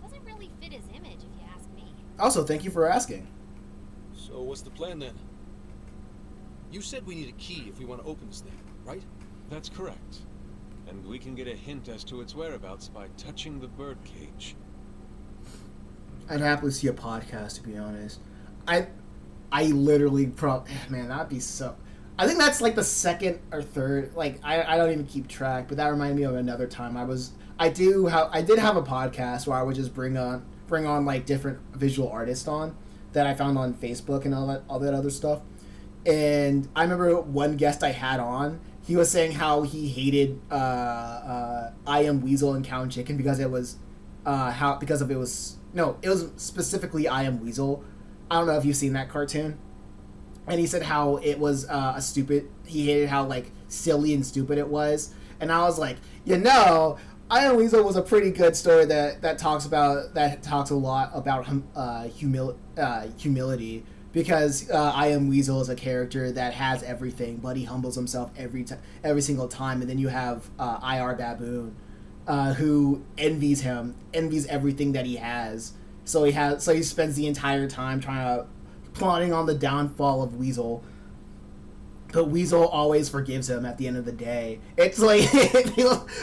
Doesn't really fit his image, if you ask me. Also, thank you for asking. So what's the plan then? You said we need a key if we want to open this thing, right? That's correct. And we can get a hint as to its whereabouts by touching the birdcage. I'd happily see a podcast, to be honest. I literally man, that'd be so. I think that's like the second or third. Like I don't even keep track, but that reminded me of another time. I did have a podcast where I would just bring on like different visual artists on that I found on Facebook and all that other stuff. And I remember one guest I had on. He was saying how he hated I Am Weasel and Cow and Chicken because it was it was specifically I Am Weasel. I don't know if you've seen that cartoon. And he said how it was he hated how like silly and stupid it was. And I was like, I Am Weasel was a pretty good story that talks a lot about humility, because I Am Weasel is a character that has everything, but he humbles himself every single time. And then you have IR Baboon, who envies everything that he has. So he spends the entire time plotting on the downfall of Weasel. But Weasel always forgives him at the end of the day. It's like,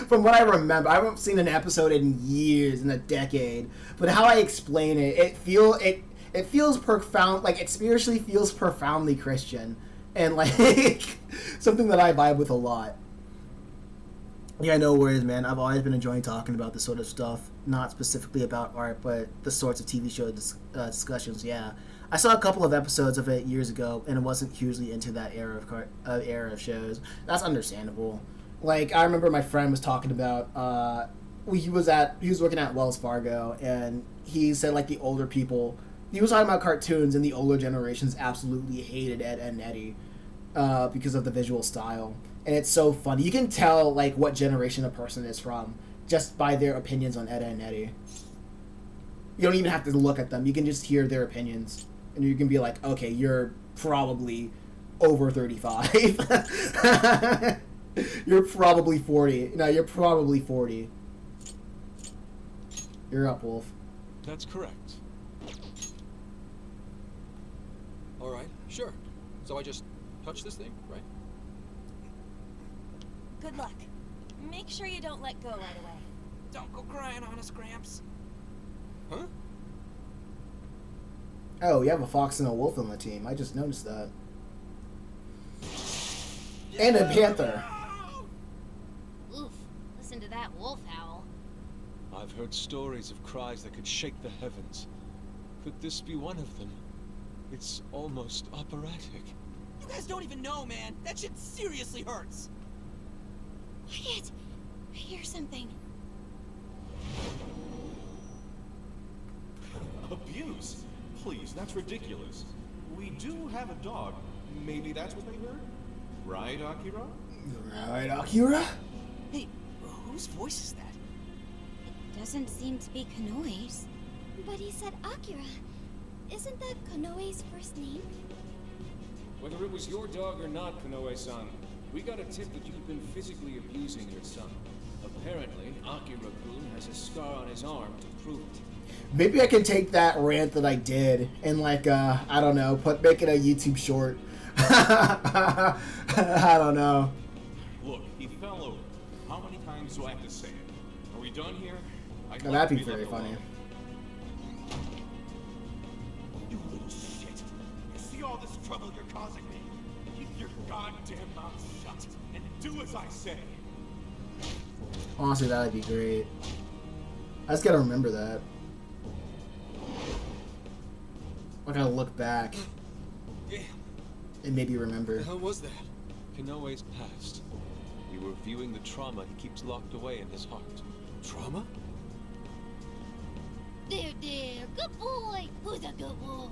from what I remember, I haven't seen an episode in years, in a decade. But how I explain it, it feels profound, like it spiritually feels profoundly Christian, and like something that I vibe with a lot. Yeah, no worries, man. I've always been enjoying talking about this sort of stuff, not specifically about art, but the sorts of TV show discussions. Yeah, I saw a couple of episodes of it years ago, and I wasn't hugely into that era of shows. That's understandable. Like I remember my friend was talking about he was working at Wells Fargo, and he said like the older people. He was talking about cartoons, and the older generations absolutely hated Ed and Eddie because of the visual style. And it's so funny. You can tell like what generation a person is from just by their opinions on Ed and Eddie. You don't even have to look at them. You can just hear their opinions, and you can be like, okay, you're probably over 35. You're probably 40. No, you're probably 40. You're up, Wolf. That's correct. All right, sure. So I just touch this thing, right? Good luck. Make sure you don't let go right away. Don't go crying on us, Gramps. Huh? Oh, you have a fox and a wolf on the team. I just noticed that. And a panther. Oof, listen to that wolf howl. I've heard stories of cries that could shake the heavens. Could this be one of them? It's almost operatic. You guys don't even know, man. That shit seriously hurts. Quiet! I hear something. Abuse? Please, that's ridiculous. We do have a dog. Maybe that's what they heard? Right, Akira? Right, Akira? Hey, whose voice is that? It doesn't seem to be Kanoe's. But he said Akira. Isn't that Konoe's first name? Whether it was your dog or not, Konoe-san, we got a tip that you've been physically abusing your son. Apparently, Akira-kun has a scar on his arm to prove it. Maybe I can take that rant that I did and like I don't know, make it a YouTube short. I don't know. Look, he fell over. How many times do I have to say it? Are we done here? Oh, that'd be very funny. You little shit. You see all this trouble you're causing me? Keep your goddamn mouth shut and do as I say. Honestly, that'd be great. I just gotta remember that. I gotta look back and maybe remember. How was that? Konoe's past. We were viewing the trauma he keeps locked away in his heart. Trauma? There, good boy. Who's a good wolf?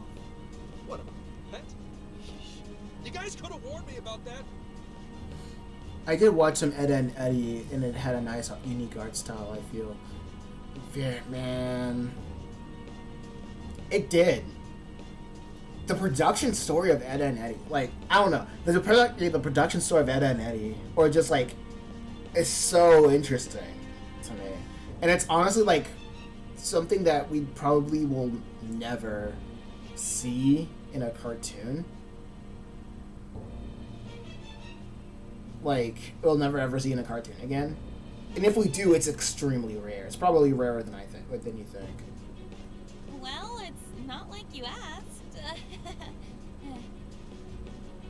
What, a pet? You guys could have warned me about that. I did watch some Ed and Eddie, and it had a nice, unique art style, I feel. Yeah, man. It did. The production story of Ed and Eddie, like, I don't know. The production story of Ed and Eddie, or just, like, is so interesting to me. And it's honestly, like, something that we probably will never see in a cartoon. Like, we'll never ever see in a cartoon again. And if we do, it's extremely rare. It's probably rarer than than you think. Well, it's not like you asked.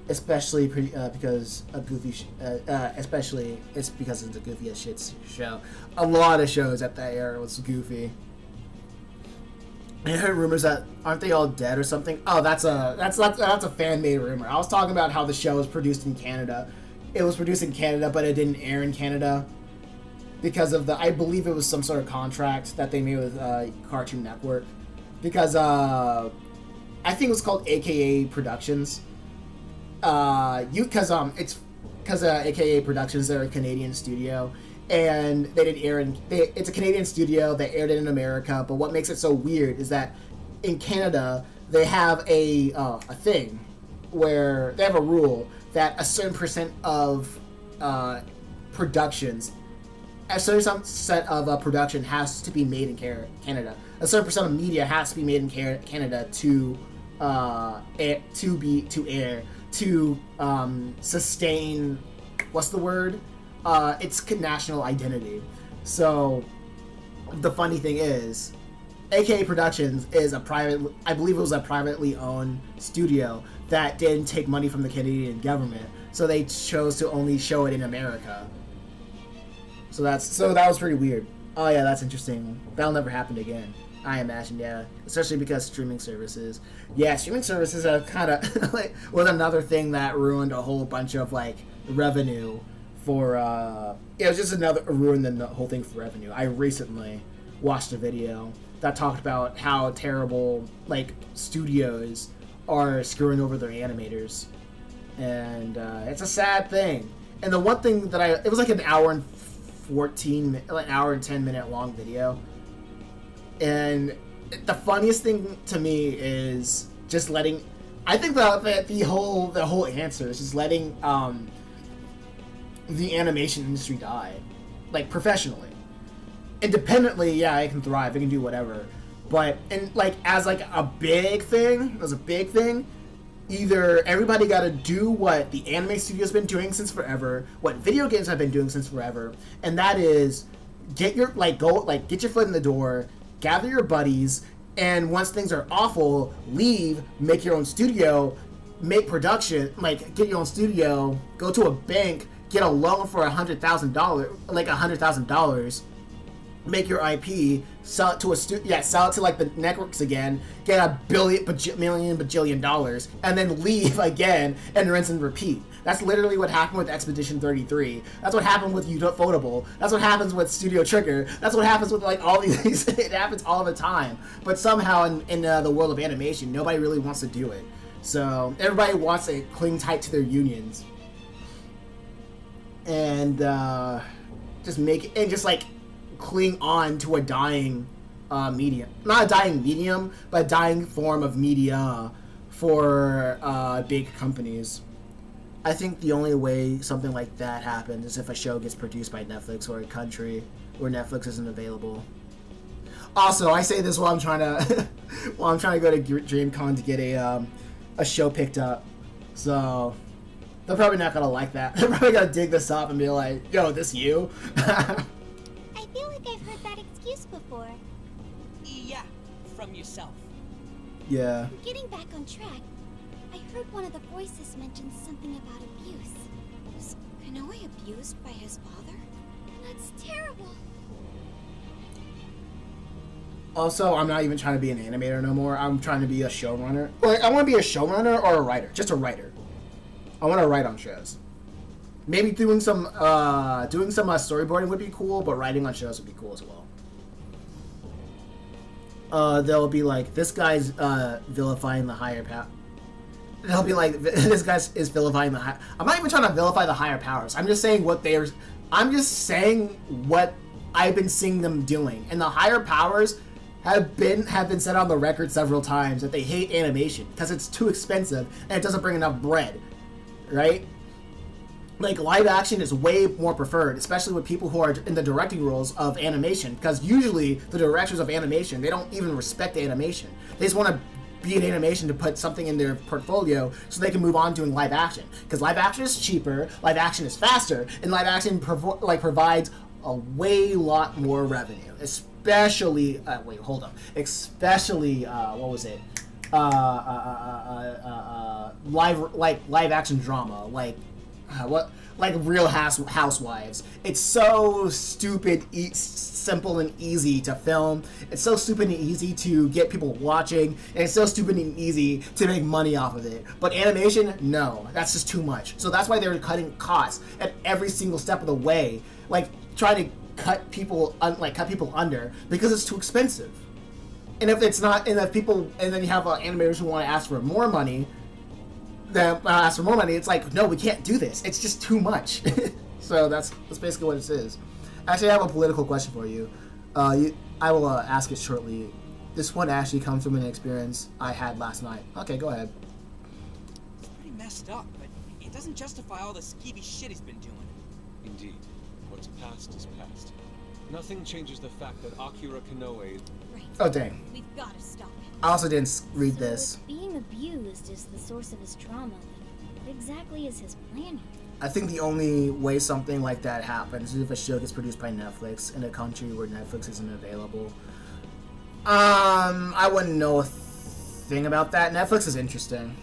Especially because a goofy, especially it's because it's a goofy as shit show. A lot of shows at that era was goofy. I heard rumors that aren't they all dead or something? Oh, that's a fan made rumor. I was talking about how the show was produced in Canada. It was produced in Canada, but it didn't air in Canada because of I believe it was some sort of contract that they made with Cartoon Network. Because I think it was called AKA Productions. It's because AKA Productions, they're a Canadian studio, and they didn't air it's a Canadian studio. They aired it in America, but what makes it so weird is that in Canada they have a thing where they have a rule that a certain percent of productions, a certain percent of production has to be made in Canada. A certain percent of media has to be made in Canada to air to sustain. What's the word? Its national identity. So the funny thing is, AKA Productions is I believe it was a privately owned studio that didn't take money from the Canadian government, so they chose to only show it in America. So that was pretty weird. Oh yeah, that's interesting. That'll never happen again, I imagine. Yeah, especially because streaming services. Yeah, streaming services are kind of like was another thing that ruined a whole bunch of like revenue for. It was just another ruined the whole thing for revenue. I recently watched a video that talked about how terrible like studios are screwing over their animators, and it's a sad thing. And the one thing that it was like an hour and 10-minute long video, and the funniest thing to me is just letting. I think the whole answer is just letting the animation industry die, like professionally. Independently, yeah, it can thrive. It can do whatever. But as a big thing, either everybody got to do what the anime studio's been doing since forever, what video games have been doing since forever, and that is get your foot in the door, gather your buddies, and once things are awful, leave, make your own studio, make production, get your own studio, go to a bank, get a loan for $100,000, make your IP, sell it to sell it to the networks again, get a bajillion dollars, and then leave again and rinse and repeat. That's literally what happened with Expedition 33. That's what happened with Ufotable. That's what happens with Studio Trigger. That's what happens with all these. It happens all the time. But somehow in the world of animation, nobody really wants to do it. So everybody wants to cling tight to their unions and cling on to a dying medium, not a dying medium, but a dying form of media for big companies. I think the only way something like that happens is if a show gets produced by Netflix or a country where Netflix isn't available. Also, I say this while I'm trying to go to DreamCon to get a show picked up. So they're probably not gonna like that. They're probably gonna dig this up and be like, "Yo, this you?" I feel like I've heard that excuse before. Yeah, from yourself. Yeah. Getting back on track, I heard one of the voices mention something about abuse. Was Kanoe abused by his father? That's terrible. Also, I'm not even trying to be an animator no more. I'm trying to be a showrunner. Like, I want to be a showrunner or a writer. Just a writer. I want to write on shows. Maybe doing some storyboarding would be cool, but writing on shows would be cool as well. They'll be like, this guy's vilifying the higher power. They'll be like, this guy is vilifying the higher. I'm not even trying to vilify the higher powers. I'm just saying I'm just saying what I've been seeing them doing, and the higher powers have been set on the record several times that they hate animation because it's too expensive and it doesn't bring enough bread, right? Like, live action is way more preferred, especially with people who are in the directing roles of animation, because usually the directors of animation, they don't even respect the animation. They just want to be in animation to put something in their portfolio so they can move on doing live action, because live action is cheaper, live action is faster, and live action provides a way lot more revenue, especially live action drama, like Real Housewives. It's so stupid, simple and easy to film. It's so stupid and easy to get people watching, and it's so stupid and easy to make money off of it. But animation, no, that's just too much. So that's why they're cutting costs at every single step of the way, like trying to cut people under, because it's too expensive. And if it's not, and then you have animators who want to ask for more money. It's like, no, we can't do this. It's just too much. So that's basically what it is. Actually, I have a political question for you. I will ask it shortly. This one actually comes from an experience I had last night. Okay, go ahead. It's pretty messed up, but it doesn't justify all the skeevy shit he's been doing. Indeed. What's past is past. Nothing changes the fact that Akira Kanoe... Right. Oh, dang. We've got to stop it. I also didn't read this. If being abused is the source of his trauma, then what exactly is his plan here? I think the only way something like that happens is if a show gets produced by Netflix in a country where Netflix isn't available. I wouldn't know a thing about that. Netflix is interesting.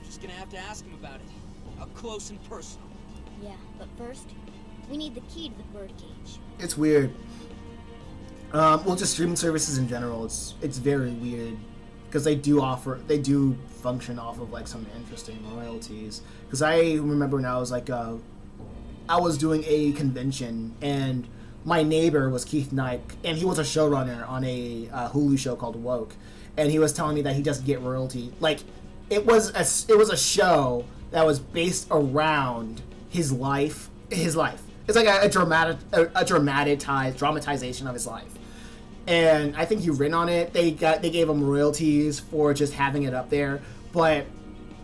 Just gonna have to ask him about it. Up close and personal. Yeah, but first, we need the key to the birdcage. It's weird. Well, just streaming services in general, it's very weird, because they do function off of like some interesting royalties. Because I remember when I was like, I was doing a convention, and my neighbor was Keith Knight, and he was a showrunner on a Hulu show called Woke, and he was telling me that he doesn't get royalty. Like, it was a show that was based around his life. It's like a dramatization of his life. And I think he written on it. They gave him royalties for just having it up there, but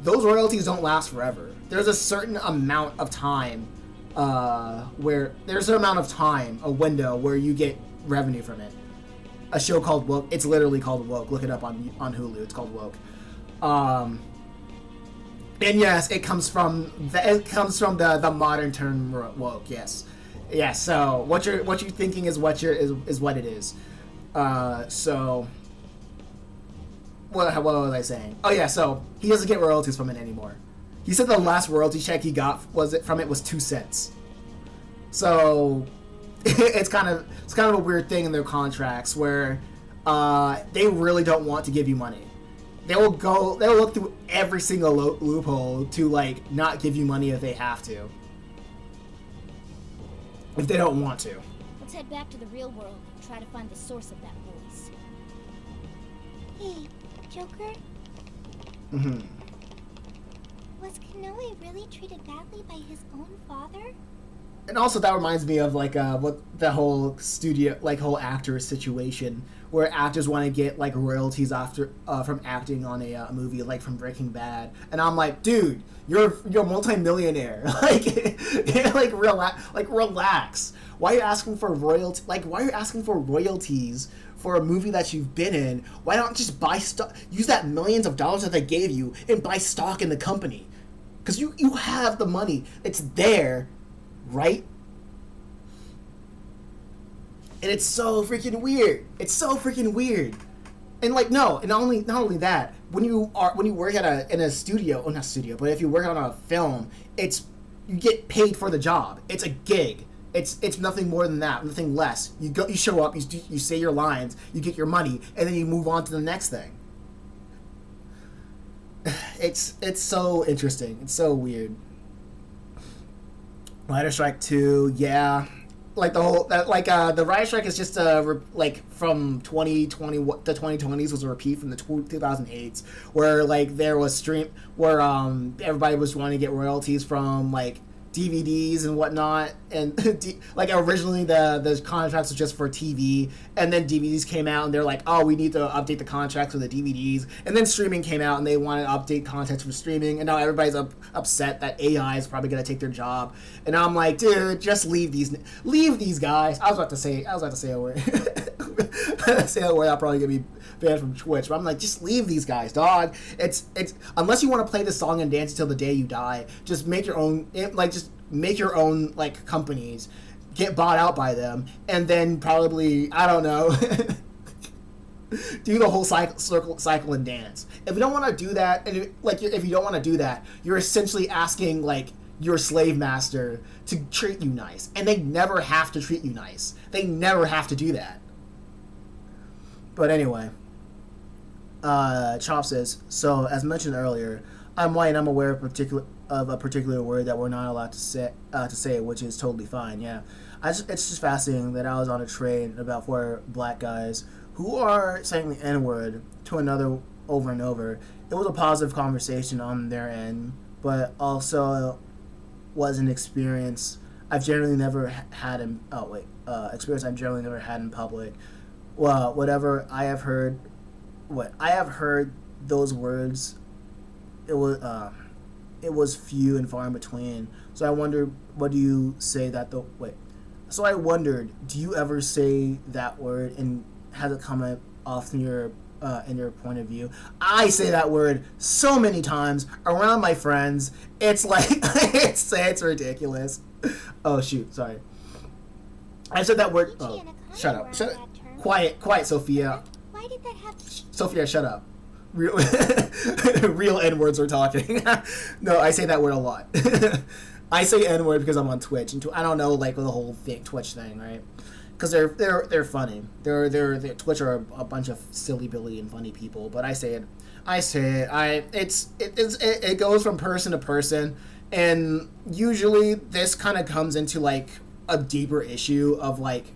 those royalties don't last forever. There's a certain amount of time, a window where you get revenue from it. A show called Woke. It's literally called Woke. Look it up on Hulu. It's called Woke. And yes, it comes from the modern term woke. Yes. So what you're thinking is what it is. So what was I saying? Oh yeah, so he doesn't get royalties from it anymore. He said the last royalty check he got was 2 cents. So it's kind of a weird thing in their contracts where they really don't want to give you money. They'll look through every single loophole to like not give you money if they have to. If they don't want to. Let's head back to the real world and try to find the source of that voice. Hey, Joker? Mm-hmm. Was Kanoe really treated badly by his own father? And also that reminds me of like what the whole studio, like whole actor situation where actors want to get like royalties after from acting on a movie like from Breaking Bad, and I'm like, dude, you're a multi-millionaire. like relax. Why are you asking for royalty? Like, why are you asking for royalties for a movie that you've been in? Why not just buy stock? Use that millions of dollars that they gave you and buy stock in the company, because you have the money. It's there, right? And it's so freaking weird. It's so freaking weird. And like, no, and not only that, when you work in a studio, or not studio, but if you work on a film, you get paid for the job. It's a gig. It's nothing more than that, nothing less. You show up, you say your lines, you get your money, and then you move on to the next thing. It's so interesting. It's so weird. Writer Strike 2, yeah. Like the whole the writer strike is just like from 2020, the 2020s was a repeat from the 2008s, where like there was where everybody was wanting to get royalties from like DVDs and whatnot, and like originally the contracts were just for TV, and then DVDs came out and they're like, oh, we need to update the contracts for the DVDs, and then streaming came out and they want to update contracts for streaming, and now everybody's upset that AI is probably going to take their job, and I'm like, dude, just leave these guys. I was about to say a word. Say a word, I'll probably get me banned from Twitch, but I'm like, just leave these guys, dog. It's unless you want to play this song and dance until the day you die, just make your own, make your own like companies, get bought out by them, and then probably, I don't know, do the whole cycle and dance. If you don't want to do that, and if you don't want to do that, you're essentially asking like your slave master to treat you nice, and they never have to treat you nice. They never have to do that. But anyway, Chop says, so as mentioned earlier, I'm white and I'm aware of a particular word that we're not allowed to say, which is totally fine. Yeah, it's just fascinating that I was on a train about 4 black guys who are saying the N-word to another over and over. It was a positive conversation on their end, but also was an experience I've generally never had in public. Well, whatever I have heard, those words, it was few and far in between. So I wondered, So I wondered, do you ever say that word, and has it come off in your point of view? I say that word so many times around my friends. It's like it's ridiculous. Oh shoot, sorry. I said that word. Oh, shut up. Quiet, Sophia. Why did that happen? Sophia, shut up. Real N-words we're talking. No, I say that word a lot. I say N-word because I'm on Twitch, and I don't know, like, the whole Twitch thing, right? Because they're funny. They're Twitch are a bunch of silly Billy and funny people, but I say it. It goes from person to person, and usually this kind of comes into like a deeper issue of like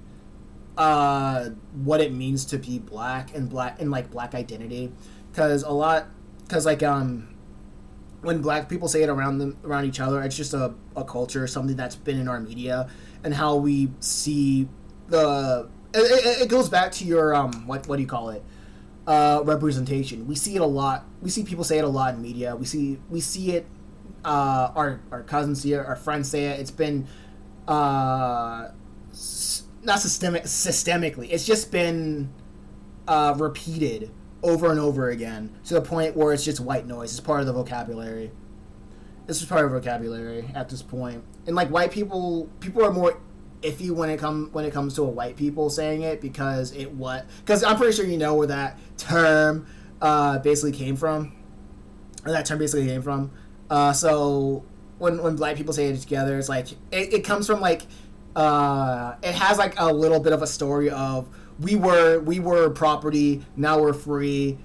what it means to be black and black identity, because when black people say it around each other, it's just a culture, something that's been in our media, and how we see it goes back to your what do you call it, representation. We see it a lot. We see people say it a lot in media. We see it, our cousins see it, our friends say it. It's been not systemically. It's just been repeated over and over again to the point where it's just white noise. It's part of the vocabulary. This is part of vocabulary at this point. And like white people are more iffy when it comes to a white people saying it, because I'm pretty sure you know where that term basically came from. So when black people say it together, it's like it comes from like it has like a little bit of a story of we were property, now we're free.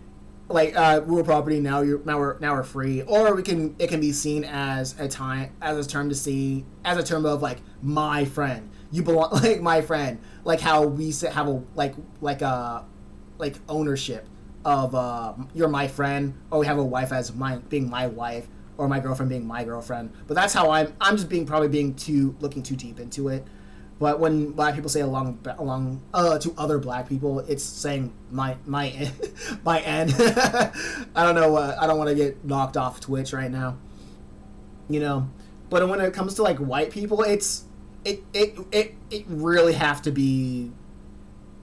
Like we were property, now we're free. Or it can be seen as a term of like my friend. You belong, like my friend, like how we have a like ownership of you're my friend, or we have a wife as being my wife, or my girlfriend being my girlfriend. But that's how I'm just looking too deep into it. But when black people say along to other black people, it's saying my my end. I don't know. I don't want to get knocked off Twitch right now. You know, but when it comes to like white people, it really have to be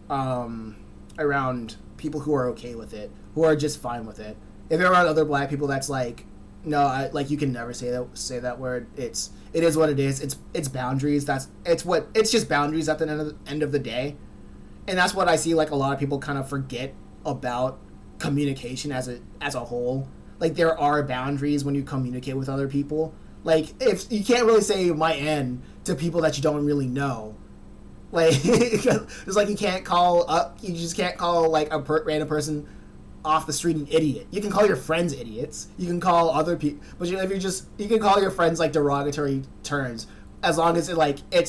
around people who are okay with it, who are just fine with it. If you're around other black people, that's like, no, like you can never say that word. It is what it is. It's boundaries. It's just boundaries at the end of the day, and that's what I see. Like a lot of people kind of forget about communication as a whole. Like there are boundaries when you communicate with other people. Like if you can't really say my end to people that you don't really know. Like it's like you just can't call like a random person off the street an idiot. You can call your friends idiots. You can call other people, but you can call your friends like derogatory terms as long as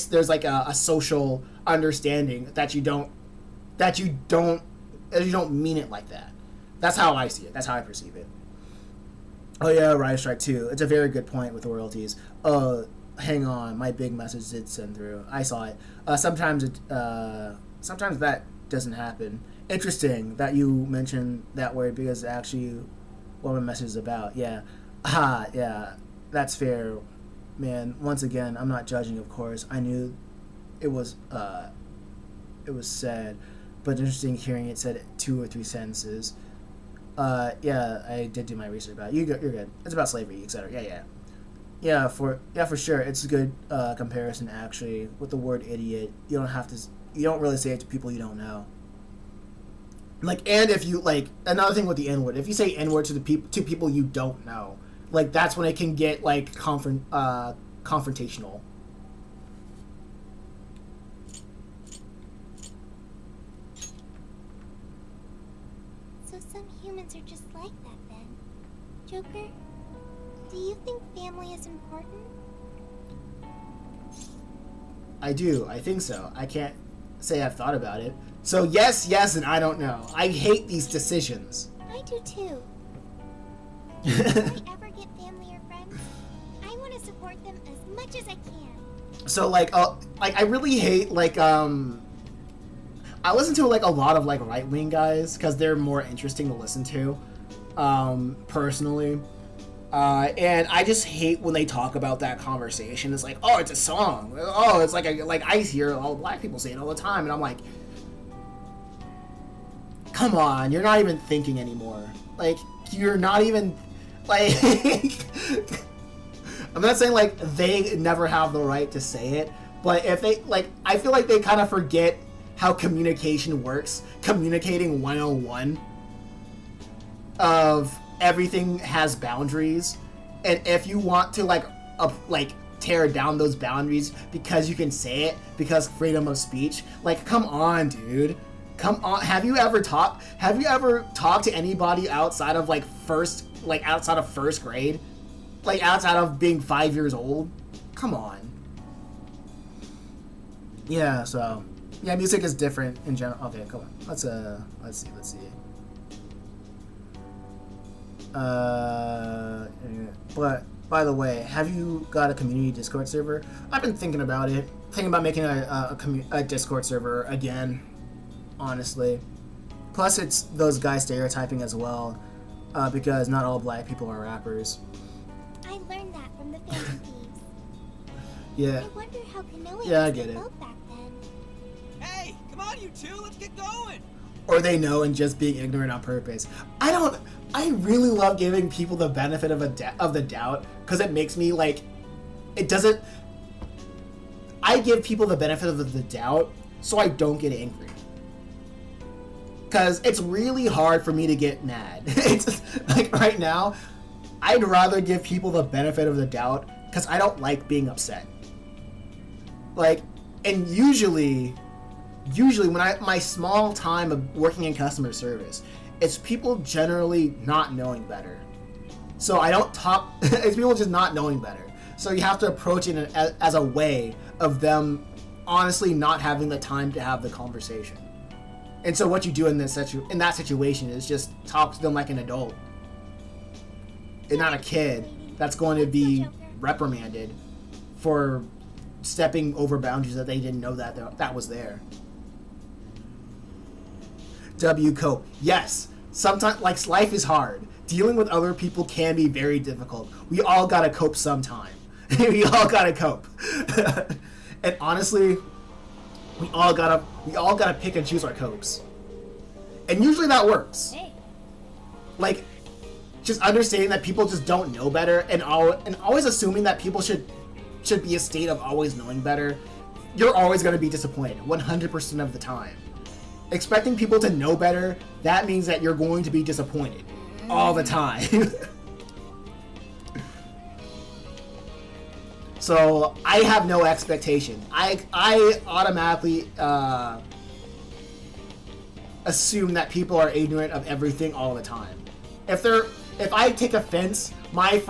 there's like a social understanding that you don't mean it like that. That's how I see it. That's how I perceive it. Oh yeah, Riot Strike 2. It's a very good point with the royalties. Hang on, my big message did send through. I saw it. Sometimes that doesn't happen. Interesting that you mentioned that word because actually what my message is about. Yeah. Yeah. That's fair, man. Once again, I'm not judging, of course. I knew it was said, but interesting hearing it said 2 or 3 sentences. Yeah, I did do my research about it. You're good. It's about slavery, etc. Yeah, for sure. It's a good comparison actually with the word idiot. You don't really say it to people you don't know. Like, and if you like another thing with the N-word, if you say N-word to people you don't know, like that's when it can get like confrontational. So some humans are just like that then. Joker, do you think family is important? I do. I think so. I can't say I've thought about it. So yes, and I don't know. I hate these decisions. I do too. If I ever get family or friends, I want to support them as much as I can. So like I really hate I listen to like a lot of like right wing guys because they're more interesting to listen to, personally. And I just hate when they talk about that conversation. It's like, oh, it's a song. Oh, it's like I hear all black people say it all the time, and I'm like, come on, you're not even thinking anymore. Like, you're not even like. I'm not saying like they never have the right to say it, but if they like, I feel like they kind of forget how communication works. Communicating 101 of everything has boundaries, and if you want to like tear down those boundaries because you can say it because freedom of speech, like come on, dude, come on. Have you ever talked to anybody outside of first grade, like outside of being 5 years old? Come on. Yeah, so yeah, music is different in general. Okay, come on, let's see. But by the way, have you got a community Discord server? I've been thinking about it. Thinking about making a Discord server again, honestly. Plus, it's those guys stereotyping as well, because not all black people are rappers. I learned that from the Phantom Thieves. Yeah. I wonder how Kanoe I get it. felt back then. Hey, come on, you two, let's get going. Or they know and just being ignorant on purpose. I really love giving people the benefit of the doubt because it makes me I give people the benefit of the doubt so I don't get angry. Because it's really hard for me to get mad. It's like right now, I'd rather give people the benefit of the doubt because I don't like being upset. And usually when my small time of working in customer service, it's people generally not knowing better. So I don't talk, it's people just not knowing better. So you have to approach it as a way of them honestly not having the time to have the conversation. And so what you do in that situation is just talk to them like an adult and not a kid. that's going to be reprimanded for stepping over boundaries that they didn't know that was there. W. Cope. Yes, sometimes, like, life is hard. Dealing with other people can be very difficult. We all gotta cope sometime. We all gotta cope. And honestly, we all gotta pick and choose our copes. And usually that works. Hey. Like, just understanding that people just don't know better, and always assuming that people should be a state of always knowing better. You're always gonna be disappointed 100% of the time. Expecting people to know better, that means that you're going to be disappointed all the time. So I have no expectation. I automatically assume that people are ignorant of everything all the time. If I take offense, my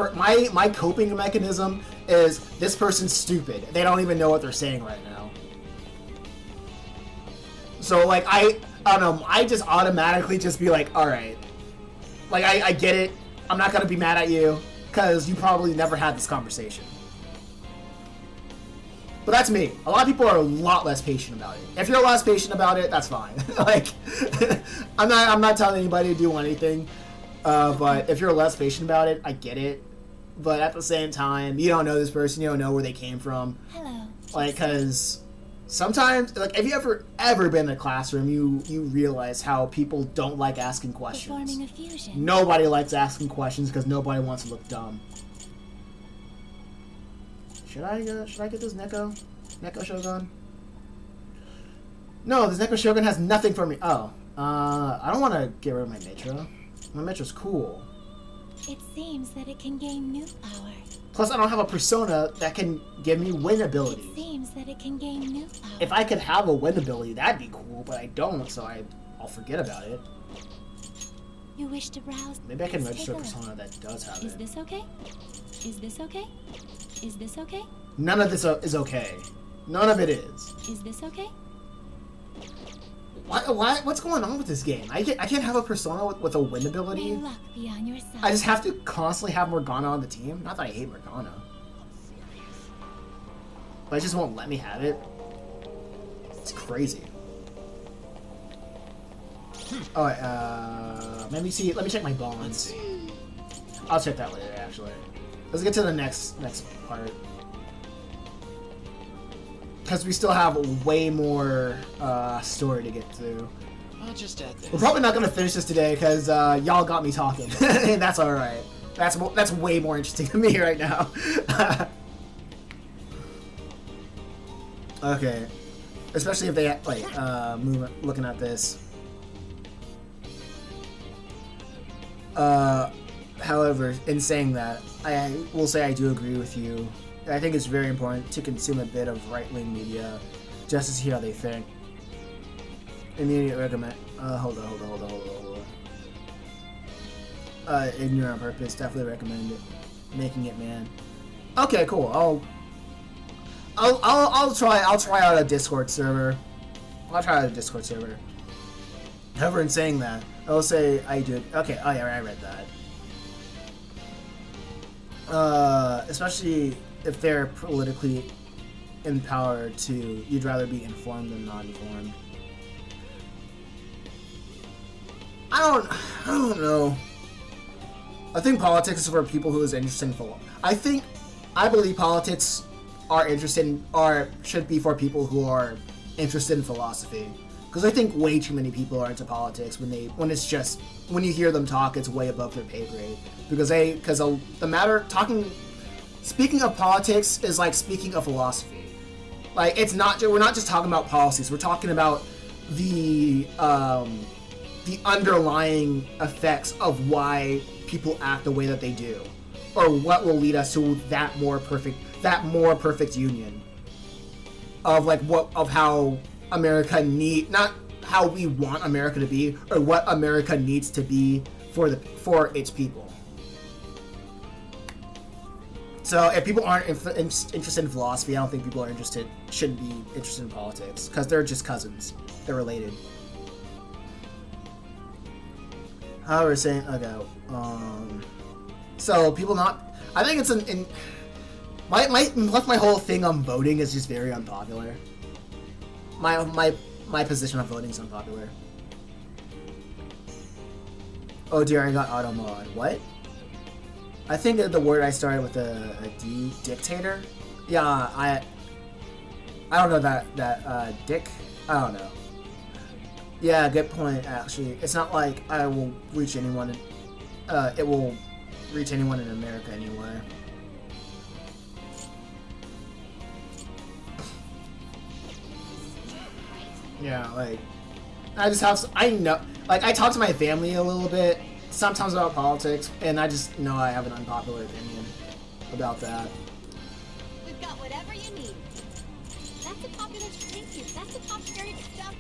coping mechanism is, this person's stupid. They don't even know what they're saying right now. So, like, I don't know, I just automatically just be like, alright. Like, I get it. I'm not gonna be mad at you, because you probably never had this conversation. But that's me. A lot of people are a lot less patient about it. If you're less patient about it, that's fine. Like, I'm not telling anybody to do anything. But if you're less patient about it, I get it. But at the same time, you don't know this person, you don't know where they came from. Hello. Like, because sometimes, like, if you ever been in a classroom, you realize how people don't like asking questions. Performing a fusion. Nobody likes asking questions because nobody wants to look dumb. Should I get this Neko Shogun? No, this Neko Shogun has nothing for me. Oh, I don't want to get rid of my Metro. My Metro's cool. It seems that it can gain new power. Plus, I don't have a persona that can give me win abilities. It seems that it can gain new power. If I could have a win ability, that'd be cool, but I don't, so I'll forget about it. You wish to browse? Maybe I can Let's register a take look. persona that does have Is it. this okay? Is this okay? Is this okay? None of this is okay. None of it is. Is this okay? What's going on with this game? I can't have a persona with a win ability. May luck be on your side. I just have to constantly have Morgana on the team. Not that I hate Morgana, but it just won't let me have it. It's crazy. Oh, let me check my bonds. I'll check that later, actually. Let's get to the next part, because we still have way more story to get through. I'll just add this. We're probably not gonna finish this today because y'all got me talking, and that's all right. That's way more interesting to me right now. Okay, especially if they looking at this. However, in saying that, I will say I do agree with you. I think it's very important to consume a bit of right-wing media just to see how they think. Immediate recommend. Hold on. Ignorant on purpose. Definitely recommend it. Making it, man. Okay, cool. I'll try out a Discord server. However, in saying that, I'll say I did. Okay. Oh yeah, I read that. Especially if they're politically empowered to, you'd rather be informed than not informed. I don't know. I think politics is for people who is interested in philosophy. I believe politics should be for people who are interested in philosophy. Because I think way too many people are into politics when you hear them talk, it's way above their pay grade. Speaking of politics is like speaking of philosophy. Like, we're not just talking about policies, we're talking about the underlying effects of why people act the way that they do, or what will lead us to that more perfect union of how America not how we want America to be, or what America needs to be for its people. So if people aren't interested in philosophy, I don't think people shouldn't be interested in politics, because they're just cousins. They're related. However, saying, okay, so people not, I think it's my whole thing on voting is just very unpopular. My position on voting is unpopular. Oh dear, I got auto mod. What? I think that the word I started with a D, dictator. Yeah, I don't know that dick. I don't know. Yeah, good point. Actually, it's not like I will reach anyone. It will reach anyone in America anyway. Yeah, like I just have. I know. Like I talk to my family a little bit sometimes about politics, and I just know I have an unpopular opinion about that. We've got whatever you need. That's a popular. Thank you. That's a popular stuff.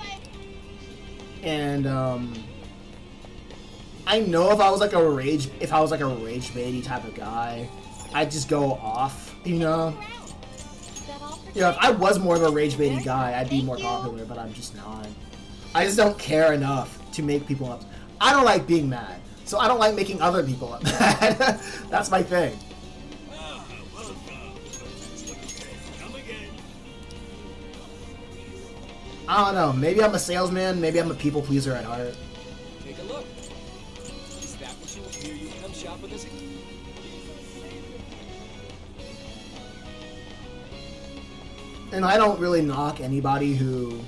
And I know if I was like a rage baity type of guy, I'd just go off, you know. Yeah, if I was more of a rage baity guy, I'd be more popular, but I'm just not. I just don't care enough to make people up. I don't like being mad, so I don't like making other people up mad. That's my thing. I don't know. Maybe I'm a salesman. Maybe I'm a people pleaser at heart. Take a look. Is that what you hear you come shop with us? And I don't really knock anybody who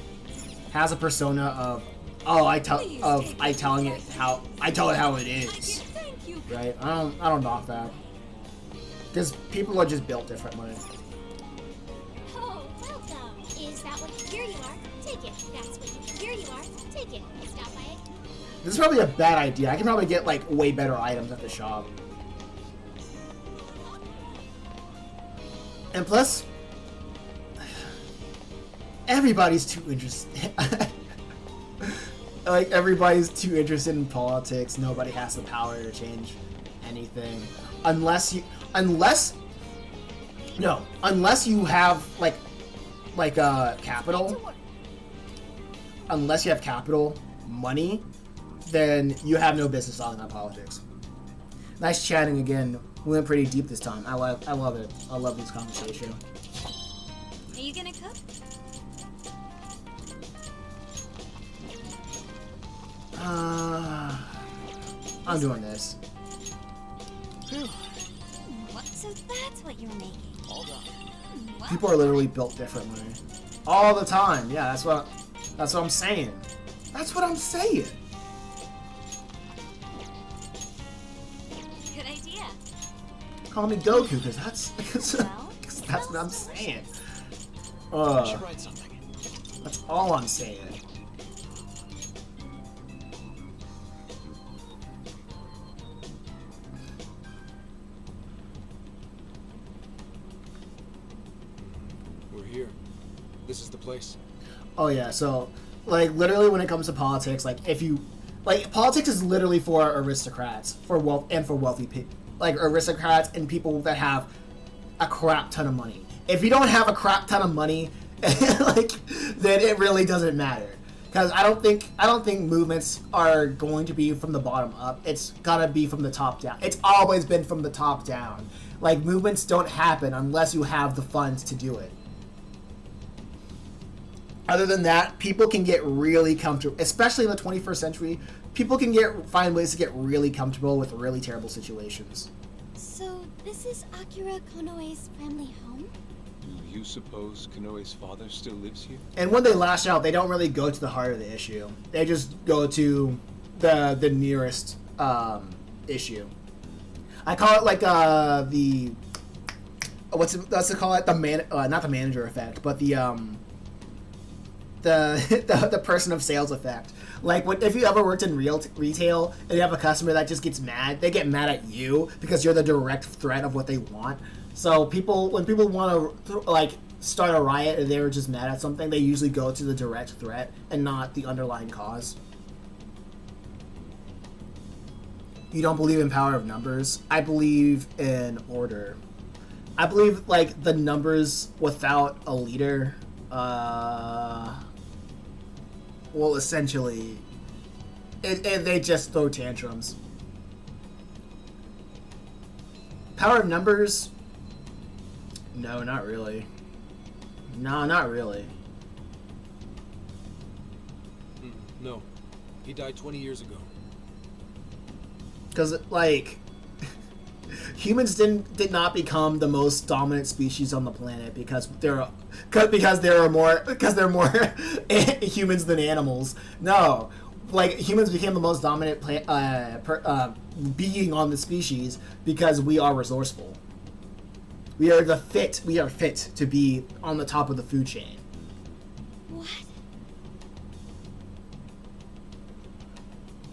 has a persona of, oh, I tell it how it is, right? I don't knock that, because people are just built differently. Oh, welcome. Is that what here you are? Take it. That's what here you are. Take it. Stop by it. This is probably a bad idea. I can probably get like way better items at the shop. And plus, everybody's too interested. Like, everybody's too interested in politics. Nobody has the power to change anything. Unless you have, capital. Unless you have capital, money, then you have no business talking about politics. Nice chatting again. We went pretty deep this time. I love it. I love this conversation. Are you gonna cook? I'm doing this. So that's what you're making. Hold on. People are literally built differently. All the time. Yeah, that's what I'm saying. That's what I'm saying. Good idea. Call me Goku, because that's what I'm saying. I should write something. That's all I'm saying. We're here. This is the place. Oh yeah, so like literally when it comes to politics, politics is literally for aristocrats, for wealthy people, like aristocrats and people that have a crap ton of money. If you don't have a crap ton of money, then it really doesn't matter. Because I don't think movements are going to be from the bottom up. It's gotta be from the top down. It's always been from the top down. Like, movements don't happen unless you have the funds to do it. Other than that, people can get really comfortable, especially in the 21st century. People can find ways to get really comfortable with really terrible situations. So, this is Akira Konoe's family home? Do you suppose Konoe's father still lives here? And when they lash out, they don't really go to the heart of the issue. They just go to the nearest issue. I call it like what's it call it? Not the manager effect, but the person of sales effect. Like, if you ever worked in retail and you have a customer that just gets mad, they get mad at you because you're the direct threat of what they want. So when people want to start a riot and they're just mad at something, they usually go to the direct threat and not the underlying cause. You don't believe in power of numbers? I believe in order. I believe the numbers without a leader, essentially, they just throw tantrums. Power of numbers? No, not really. No, not really. No. He died 20 years ago. Because, like, humans did not become the most dominant species on the planet because they're more humans than animals. No, like humans became the most dominant being on the species because we are resourceful. We are fit to be on the top of the food chain. What?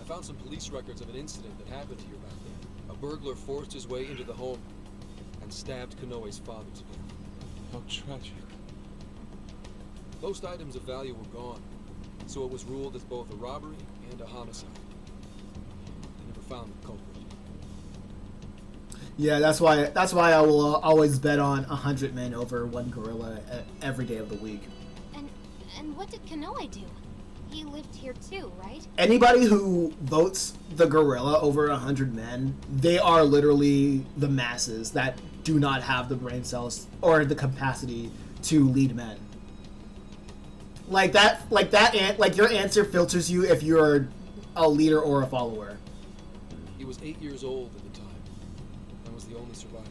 I found some police records of an incident that happened here back then. A burglar forced his way into the home and stabbed Konoe's father to death. How tragic. Most items of value were gone, so it was ruled as both a robbery and a homicide. They never found the culprit. Yeah, that's why I will always bet on 100 men over one gorilla every day of the week. And what did Konoe do? He lived here too, right? Anybody who votes the gorilla over 100 men, they are literally the masses that do not have the brain cells or the capacity to lead men. Like your answer filters you if you're a leader or a follower. He was 8 years old at the time and was the only survivor.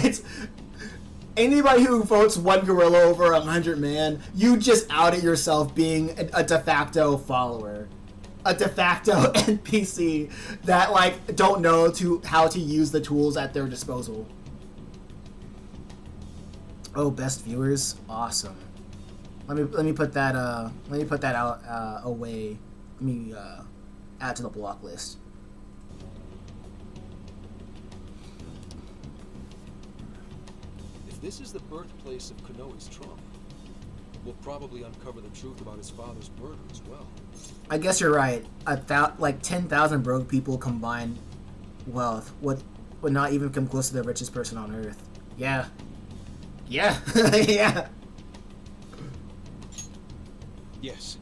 it's anybody who votes one gorilla over 100 man, you just outed yourself being a de facto follower, a de facto NPC that like don't know how to use the tools at their disposal. Oh, best viewers, awesome. Let me put that out away. Let me add to the block list. If this is the birthplace of Konoe's trauma, we'll probably uncover the truth about his father's murder as well. I guess you're right. Like 10,000 broke people combined wealth would not even come close to the richest person on Earth. Yeah. Yeah. Yeah. Yes.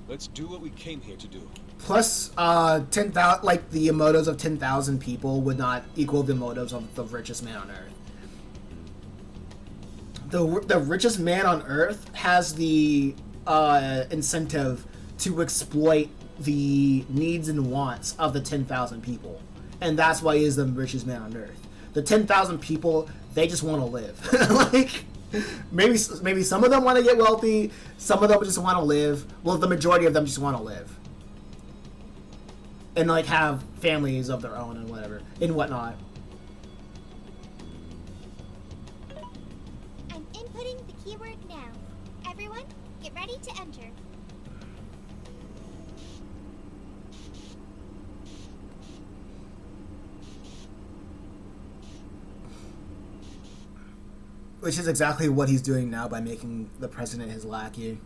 Let's do what we came here to do. Plus, 10,000, like the motives of 10,000 people would not equal the motives of the richest man on Earth. The richest man on Earth has the incentive to exploit the needs and wants of the 10,000 people, and that's why he is the richest man on Earth. The 10,000 people, they just want to live. Like maybe some of them want to get wealthy, some of them just want to live. Well, the majority of them just want to live and like have families of their own and whatever and whatnot. I'm inputting the keyword now. Everyone, get ready to enter. Which is exactly what he's doing now by making the president his lackey.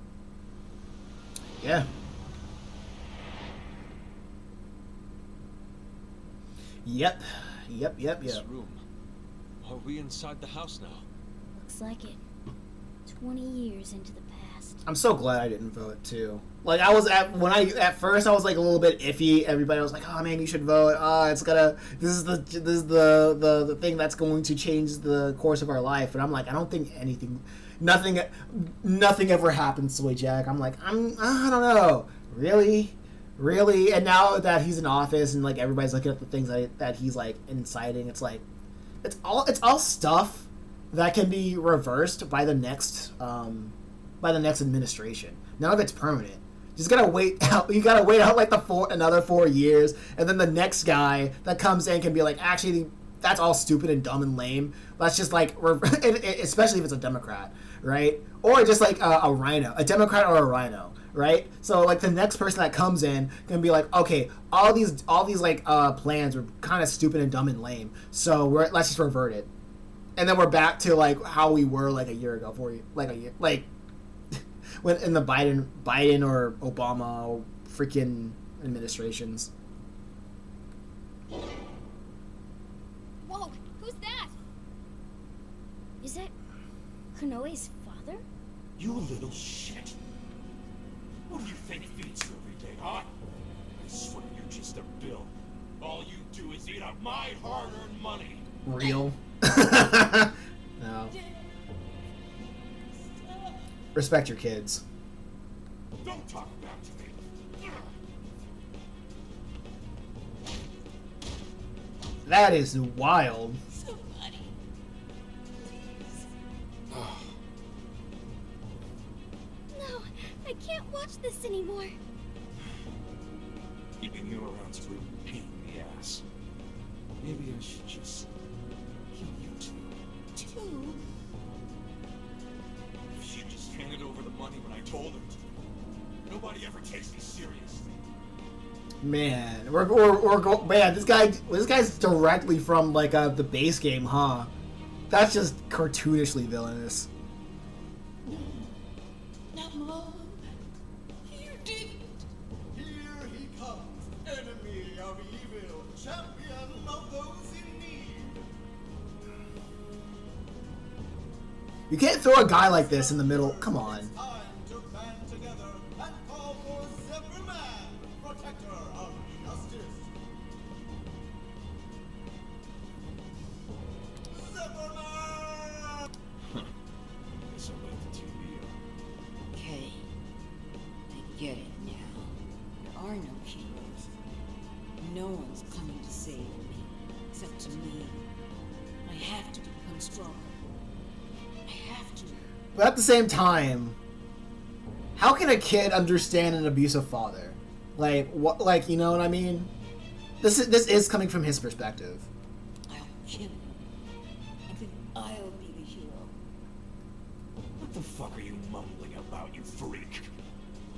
Yeah. Yep. This room. Are we inside the house now? Looks like it. 20 years into the past. I'm so glad I didn't vote too. Like I was at first I was like a little bit iffy. Everybody was like, "Oh man, you should vote. This is the thing that's going to change the course of our life." And I'm like, I don't think nothing ever happens to Jack. I'm like, I don't know, really. And now that he's in office and like everybody's looking at the things that he's like inciting, it's like, it's all stuff that can be reversed by the next administration. None of it's permanent. Just gotta wait out. You gotta wait out like another 4 years, and then the next guy that comes in can be like, actually, that's all stupid and dumb and lame. Let's just like, especially if it's a Democrat, right? Or just like a rhino, a Democrat or a rhino, right? So like the next person that comes in can be like, okay, all these like plans were kind of stupid and dumb and lame. So let's just revert it, and then we're back to like how we were like a year ago, when in the Biden or Obama freaking administrations. Whoa, who's that? Is that Konoe's father? You little shit. What do you think feeds you every day, huh? I swear you're just a bill. All you do is eat up my hard-earned money. Real. No. Respect your kids. Don't talk back to me. That is wild. Somebody, please. No, I can't watch this anymore. Keeping you around's a real pain in the ass. Maybe I should just kill you two. Two? If she just handed over the money when I told her to. Nobody ever takes me seriously. Man, man, this guy's directly from like the base game, huh? That's just cartoonishly villainous. Not Mom. You didn't. Here he comes, enemy of evil, champion of those in need. You can't throw a guy like this in the middle. Come on. Time to band together and call for Zephyr Man, protector of justice. Zephyr Man! Guess I'll let the TV on. Okay. I get it now. There are no heroes. No one's coming to save me, except to me. I have to become stronger. I have to. But at the same time, how can a kid understand an abusive father? Like what? Like, you know what I mean? This is coming from his perspective. I'll kill him. And then I'll be the hero. What the fuck are you mumbling about, you freak?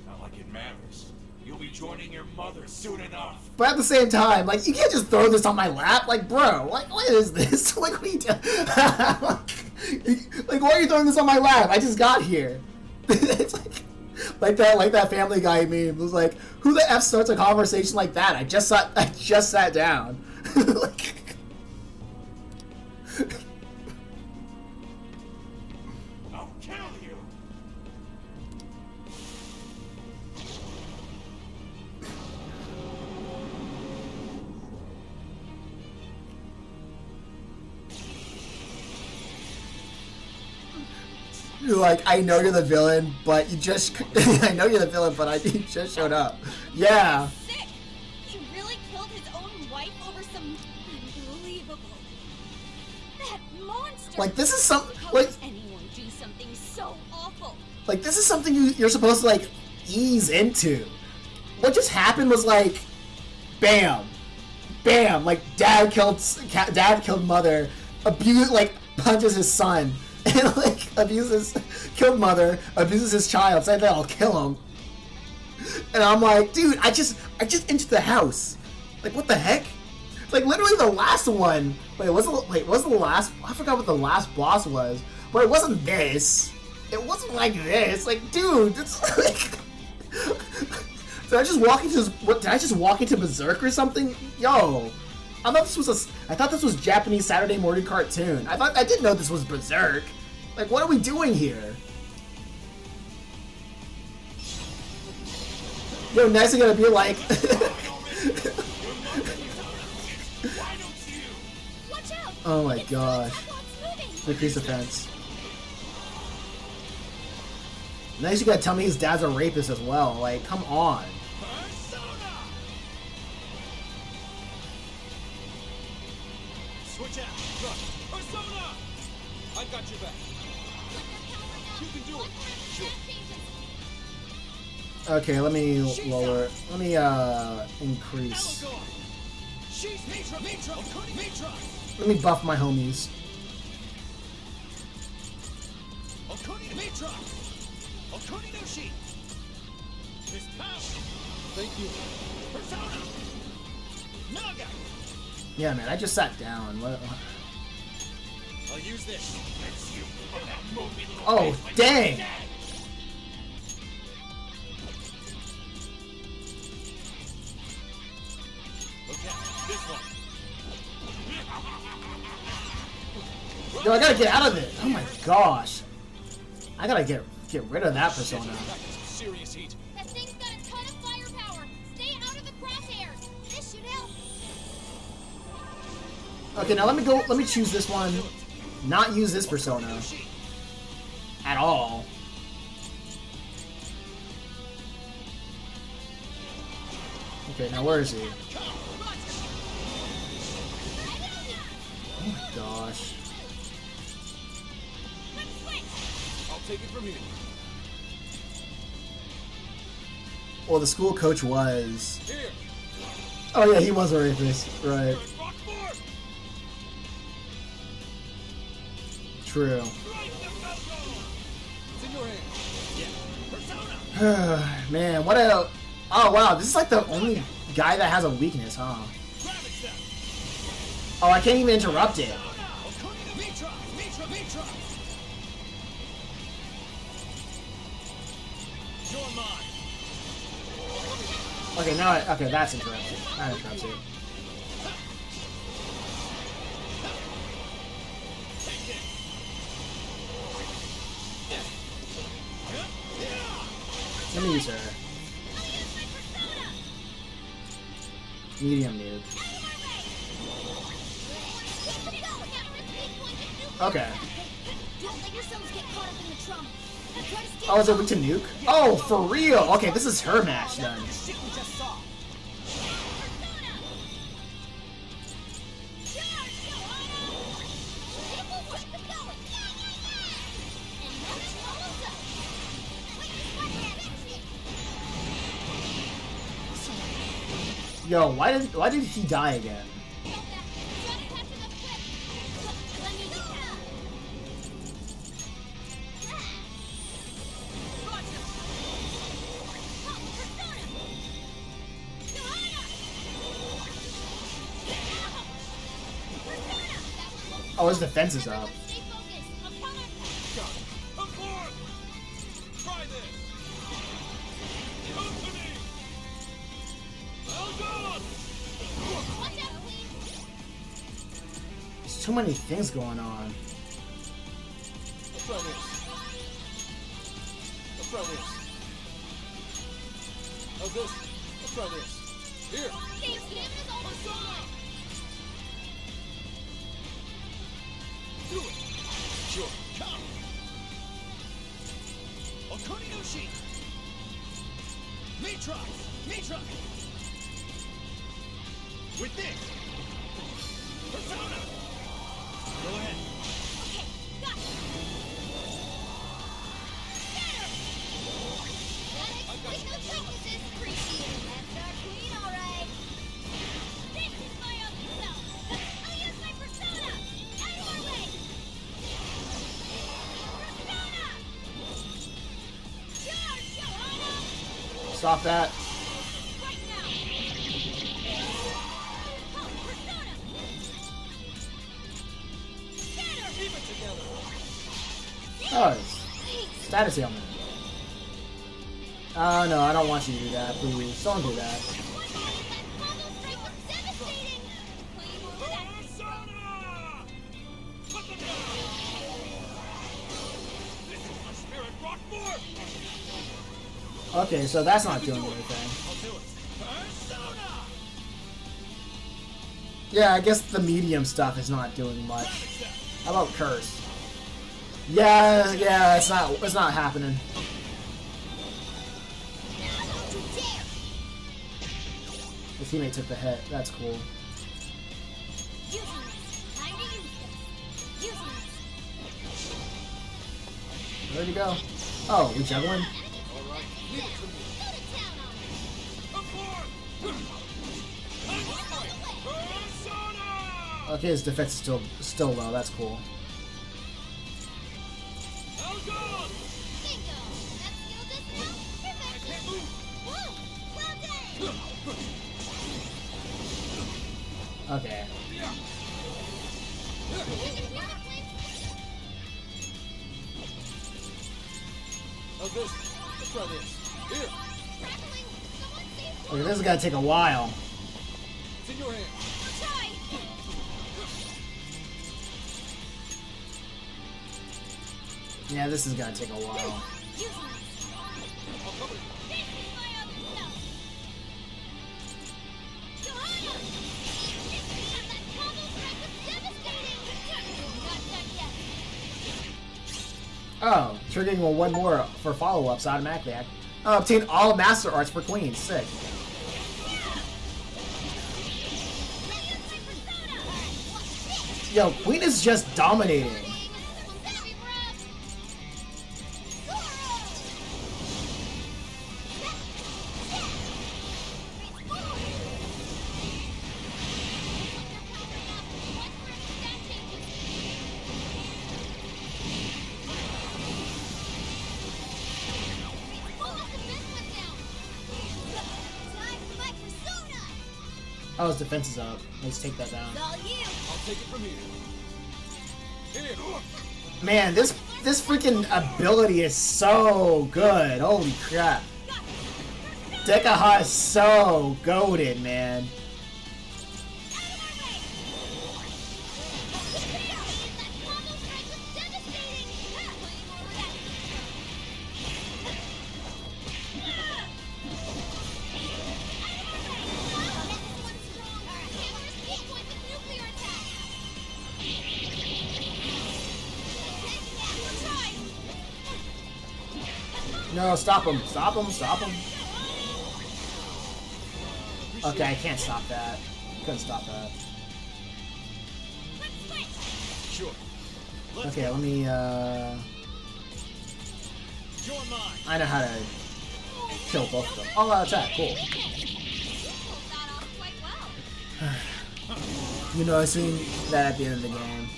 Not like it matters. You'll be joining your mother soon enough. But at the same time, like, you can't just throw this on my lap. Like, bro, like, what is this? Like, what are you doing? Like, why are you throwing this on my lap? I just got here. It's like that Family Guy meme. It was like, who the F starts a conversation like that? I just sat down. Like, I'll kill you. you're like, I know you're the villain, but you just, I know you're the villain, but you just showed up. Yeah. Sick! He really killed his own wife over some... Unbelievable. That monster! Like, this is some, How like, could anyone do something so awful? like, this is something you're supposed to, like, ease into. What just happened was, like, bam. Bam. Like, dad killed mother, punches his son, and, like, killed mother, abuses his child, said that I'll kill him. And I'm like, dude, I just entered the house. Like, what the heck? Like, literally the last one. Was the last? I forgot what the last boss was. But it wasn't this. It wasn't like this. Like, dude, it's like. Did I just walk into Berserk or something? Yo, I thought this was Japanese Saturday morning cartoon. I didn't know this was Berserk. Like, what are we doing here? Yo, next is gonna be like. Oh my gosh. Decrease offense. Next you gotta tell me his dad's a rapist as well. Like, come on. Switch out. Persona! I got your back. You can do it. Okay, let me lower. Let me increase. Let me buff my homies. Thank you. Yeah, man, I just sat down. What? I'll use this. Oh, dang! Yo, I gotta get out of it. Oh my gosh. I gotta get rid of that persona. Serious heat. That thing's got a ton of firepower. Stay out of the crosshairs. This should help. Okay, now let me go. Let me choose this one. Not use this persona at all. Okay, now where is he? Oh my gosh. I'll take it from here. Well, the school coach was. Oh yeah, he was a rapist, right? True. Man, what a... Oh wow, this is like the only guy that has a weakness, huh? Oh, I can't even interrupt it. Okay, now okay, that's interrupted. That interrupts it. Let me use her. Medium nuke. Okay. Oh, is it weak to nuke? Oh, for real? Okay, this is her match then. Yo, why did he die again? Oh, his defense is up. There's too many things going on. Let's try this. Let's try this. How's this? Let's try this. Here. Do it. Sure. Come. Okuninushi. Mitra. Mitra. With this. Persona. Go ahead. Okay, got it. Better. That explains no weaknesses. Appreciate it. That's our queen, all right. This is my other self. I'll use my persona. Out of our way. Persona. Charge, Johanna. Stop that. Right now. Oh, persona. Better. Keep it together. Oh, status ailment. Oh no, I don't want you to do that, please. Don't do that. Okay, so that's not doing anything. Yeah, I guess the medium stuff is not doing much. How about curse? Yeah, it's not happening. His teammate took the hit. That's cool. Where'd he go? Oh, we juggling? Okay, his defense is still low. That's cool. Okay. How's this? Let's try this. Here. Okay, this is gonna take a while. It's in your hand. Yeah, this is gonna take a while. Oh, triggering one more for follow-ups automatically. Obtain all Master Arts for Queen. Sick. Yo, Queen is just dominating. Oh, his defense is up. Let's take that down. I'll take it from here. Here. Man, this freaking ability is so good. Holy crap. Dekaha is so goated, man. No, stop him. Stop him. Stop him. Okay, I can't stop that. Couldn't stop that. Sure. Okay, let me, I know how to kill both of them. All out attack, cool. You know, I seen that at the end of the game.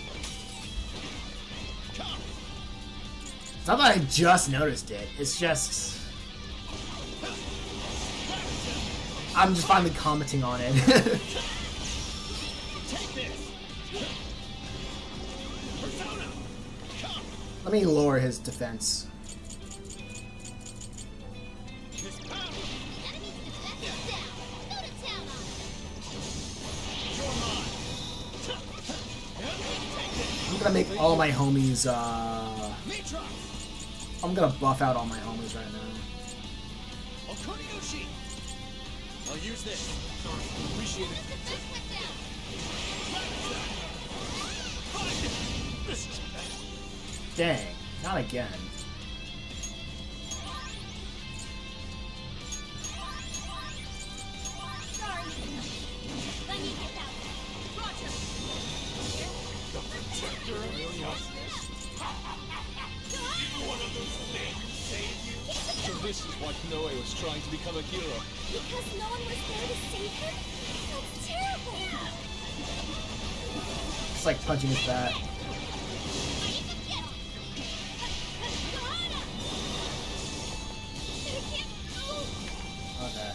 It's not that I just noticed it, it's just... I'm just finally commenting on it. Let me lower his defense. I'm gonna make all my homies, I'm gonna buff out all my homies right now. I'll use this. Appreciate it. Dang, not again. Sorry. Let me get out. Roger. The protector of justice. One of those things saved you. So this is why Konoe was trying to become a hero. Because no one was there to save him? That's terrible! It's like punching his bat. Okay.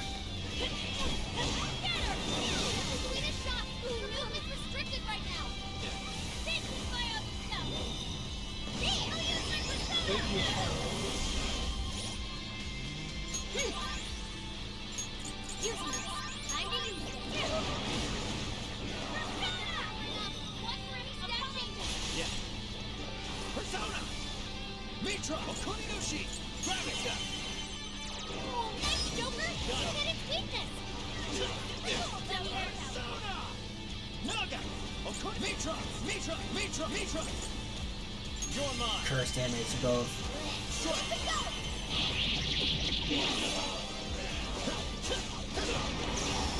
Mitra! Okuninoshi! Grab it up! Oh, nice, Joker! You hit its weakness! Persona! Naga! Mitra! Mitra! Mitra! Mitra! You're mine! Curse damage to both.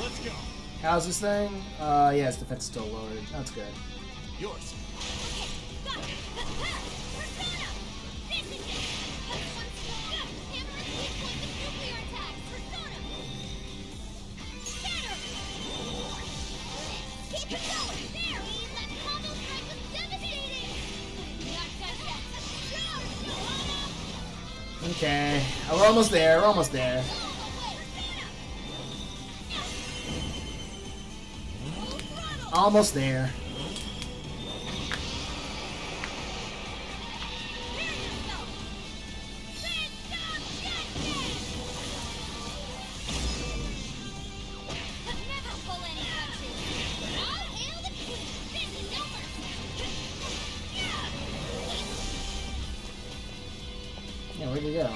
Let's go! How's this thing? Yeah, his defense is still lowered. That's good. Yours. Okay, we're almost there, we're almost there. Almost there. Yeah, where'd you go?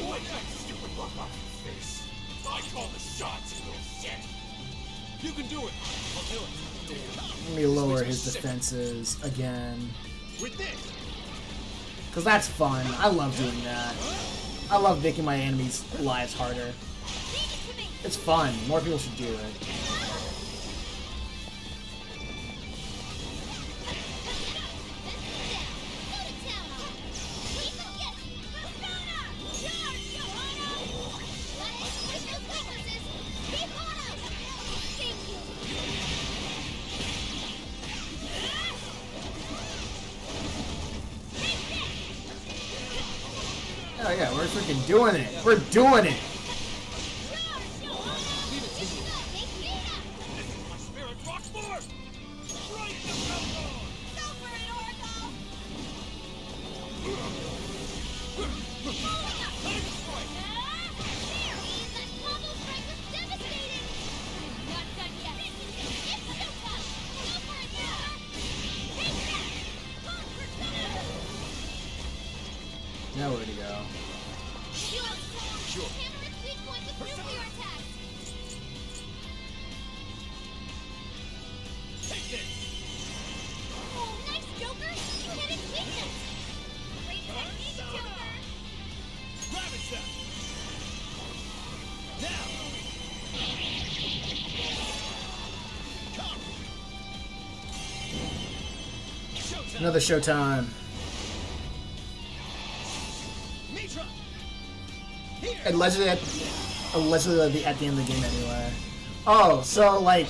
Wipe that stupid look off your face. I call this shot, you little shit! You can do it! I'll do it. Let me lower his defenses again. With this! Because that's fun. I love doing that. I love making my enemies' lives harder. It's fun. More people should do it. Oh yeah, we're freaking doing it. We're doing it. My spirit rocks more! Right in the elbow! Go for it, Oracle! Time strike! That combo strike was devastating! Not done yet. It's no time! Go for it now! Take that! Call persona! Now where to go? You have Sure. hammer its weak points with nuclear attacks! Take this! Oh, nice, Joker! You hit its weakness! Great technique, Joker! Ravage Now! Come! Showtime! Another showtime. Mitra! Here! Allegedly at the end of the game anyway. Oh, so like,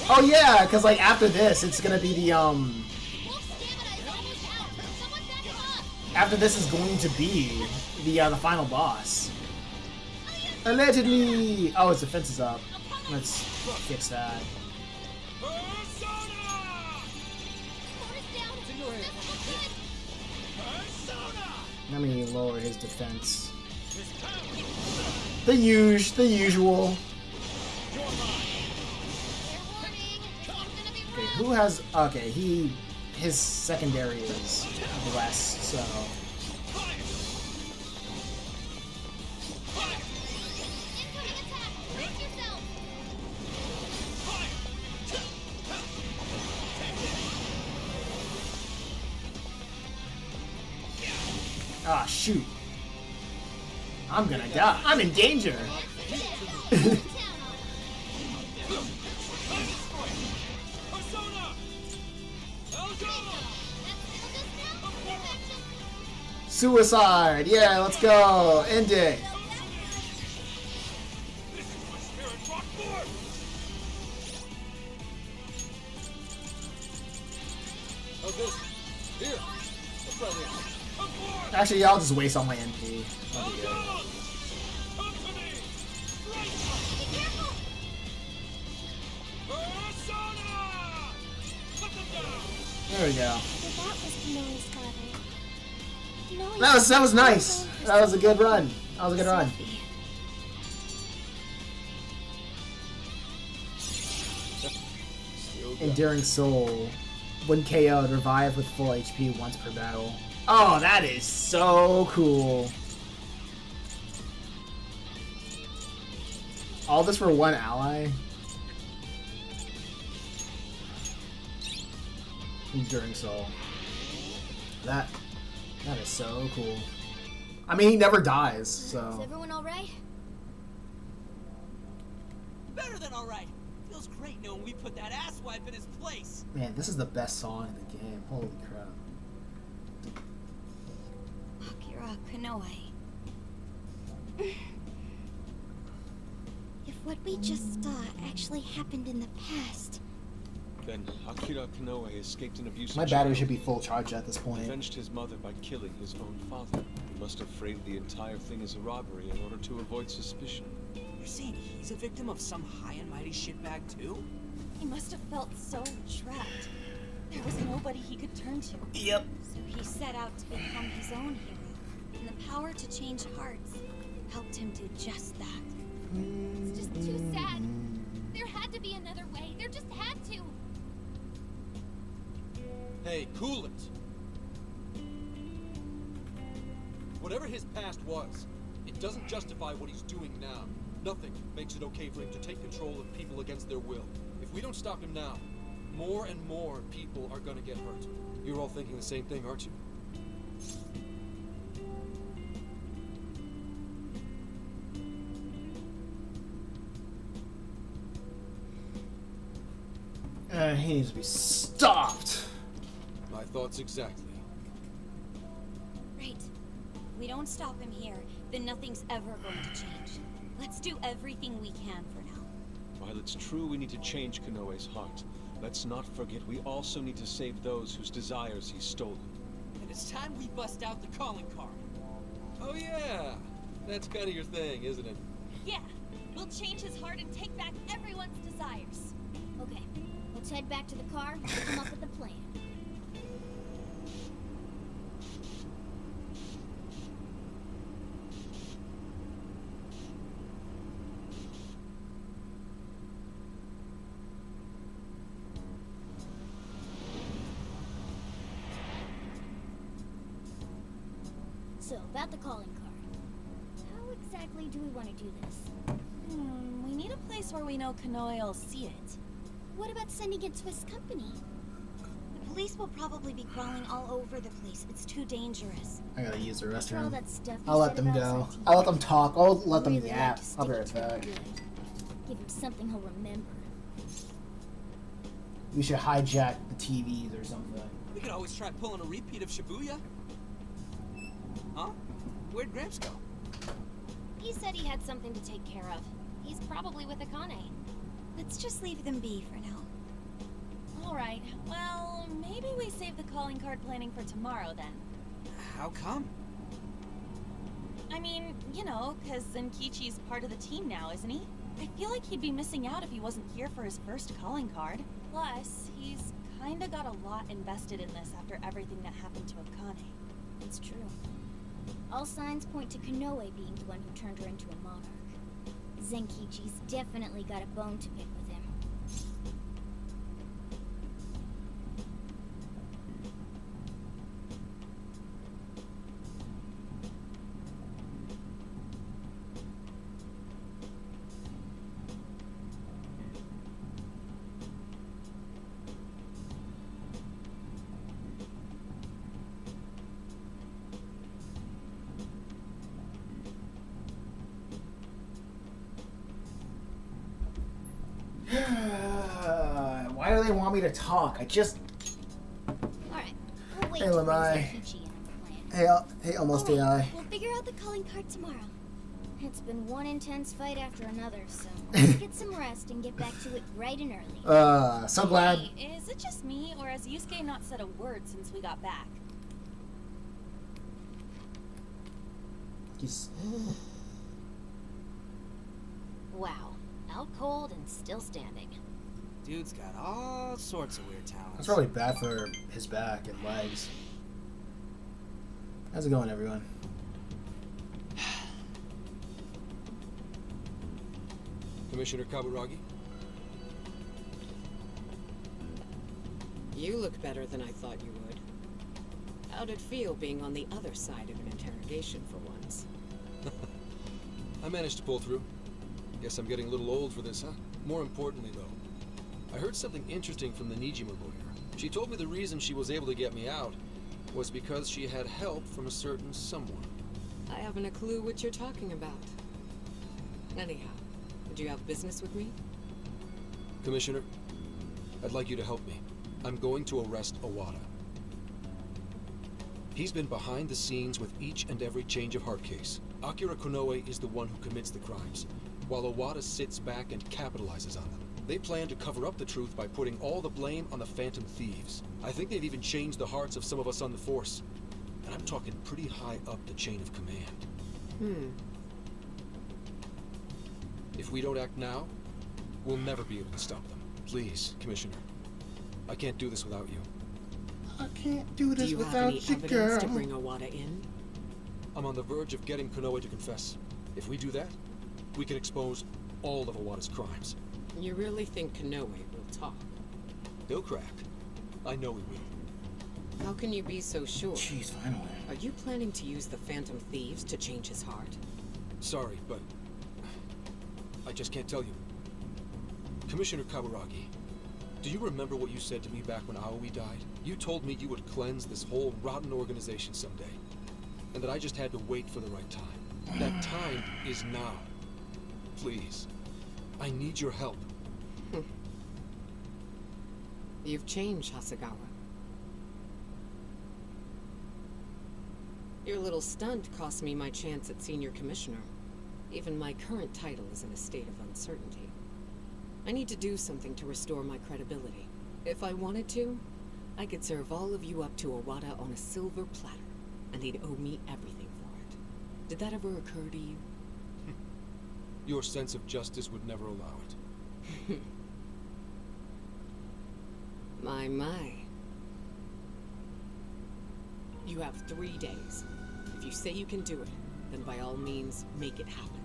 oh yeah, because like after this, it's gonna be the Wolf's stamina is almost out! Someone back him up! after this is going to be the final boss. Allegedly. Oh, his defense is up. Let's fix that. Persona! Notice down! This will look good! Persona! Let me lower his defense. This power! The usual. You're mine! Fair warning! This is gonna be Okay, rough! who has? Okay, his secondary is less, so. Fire! Fire! Incoming attack! Brace yourself! Ah, shoot. I'm gonna die. I'm in danger. Persona! Suicide. Yeah, let's go. End it. This is my spirit rock more! How's this? Here. Let's try this. Come forth! Actually, I'll just waste all my MP. That'll be good. Come to me! Right! Be careful! Persona! Put them down! There we go. So that was Kanoi's father. That was nice. That was a good run. That was a good run. Enduring Soul. When KO'd, revive with full HP once per battle. Oh, that is so cool. All this for one ally? Enduring Soul. That is so cool. I mean, he never dies, Is so. everyone alright? Better than alright. Feels great knowing we put that asswipe in his place. Man, this is the best song in the game. Holy crap. Akira Konoe. If what we just saw actually happened in the past, Then Akira Konoe escaped an abusive My battery child, should be full charge at this point. avenged his mother by killing his own father. He must have framed the entire thing as a robbery in order to avoid suspicion. You're saying he's a victim of some high and mighty shitbag too? He must have felt so trapped. There was nobody he could turn to. Yep. so he set out to become his own hero. And the power to change hearts helped him do just that. It's just too sad. There had to be another way. There just had to. Hey, cool it. Whatever his past was, it doesn't justify what he's doing now. Nothing makes it okay for him to take control of people against their will. If we don't stop him now, more and more people are gonna get hurt. You're all thinking the same thing, aren't you? He needs to be stopped. My thoughts exactly. Right. We don't stop him here, then nothing's ever going to change. Let's do everything we can for now. While it's true we need to change Konoe's heart, let's not forget we also need to save those whose desires he's stolen. And it's time we bust out the calling card. Oh yeah, that's kind of your thing, isn't it? Yeah, we'll change his heart and take back everyone's desires. Okay, let's head back to the car and come up with a plan. So, about the calling card. How exactly do we want to do this? We need a place where we know Konoe will see it. What about sending it to his company? The police will probably be crawling all over the place. It's too dangerous. I gotta use the After all restroom. that stuff you I'll let said them about go. us on I'll let them talk. I'll let them really yap. like to I'll be stick right it to him back. good. Give him something he'll remember. We should hijack the TVs or something. We could always try pulling a repeat of Shibuya. Huh? Where'd Gramps go? He said he had something to take care of. He's probably with Akane. Let's just leave them be for now. Alright, well, maybe we save the calling card planning for tomorrow then. How come? I mean, you know, because Zenkichi's part of the team now, isn't he? I feel like he'd be missing out if he wasn't here for his first calling card. Plus, he's kinda got a lot invested in this after everything that happened to Akane. It's true. All signs point to Konoe being the one who turned her into a monarch. Zenkichi's definitely got a bone to pick with him. Why do they want me to talk? I just... Alright, we'll wait Hey, to bring Lamai. Zenkichi in on the plan. Hey, almost Alright, AI. we'll figure out the calling card tomorrow. It's been one intense fight after another, so let's get some rest and get back to it bright and early. So glad. Hey, is it just me, or has Yusuke not said a word since we got back? He's... Wow, out cold and still standing. Dude's got all sorts of weird talents. That's probably bad for his back and legs. How's it going, everyone? Commissioner Kaburagi? You look better than I thought you would. How'd it feel being on the other side of an interrogation for once? I managed to pull through. Guess I'm getting a little old for this, huh? More importantly, though, I heard something interesting from the Nijima lawyer. She told me the reason she was able to get me out was because she had help from a certain someone. I haven't a clue what you're talking about. Anyhow, would you have business with me? Commissioner, I'd like you to help me. I'm going to arrest Owada. He's been behind the scenes with each and every change of heart case. Akira Konoe is the one who commits the crimes, while Owada sits back and capitalizes on them. They plan to cover up the truth by putting all the blame on the Phantom Thieves. I think they've even changed the hearts of some of us on the Force. And I'm talking pretty high up the chain of command. If we don't act now, we'll never be able to stop them. Please, Commissioner. I can't do this without you. I can't do this Do you have without any you, evidence girl. to bring Owada in? I'm on the verge of getting Konoe to confess. If we do that, we can expose all of Owada's crimes. You really think Konoe will talk? He'll crack. I know he will. How can you be so sure? Jeez, finally. Are you planning to use the Phantom Thieves to change his heart? Sorry, but I just can't tell you. Commissioner Kaburagi, do you remember what you said to me back when Aoi died? You told me you would cleanse this whole rotten organization someday, and that I just had to wait for the right time. That time is now. Please, I need your help. You've changed, Hasegawa. Your little stunt cost me my chance at senior commissioner. Even my current title is in a state of uncertainty. I need to do something to restore my credibility. If I wanted to, I could serve all of you up to Owada on a silver platter, and they'd owe me everything for it. Did that ever occur to you? Your sense of justice would never allow it. My. You have 3 days. If you say you can do it, then by all means, make it happen.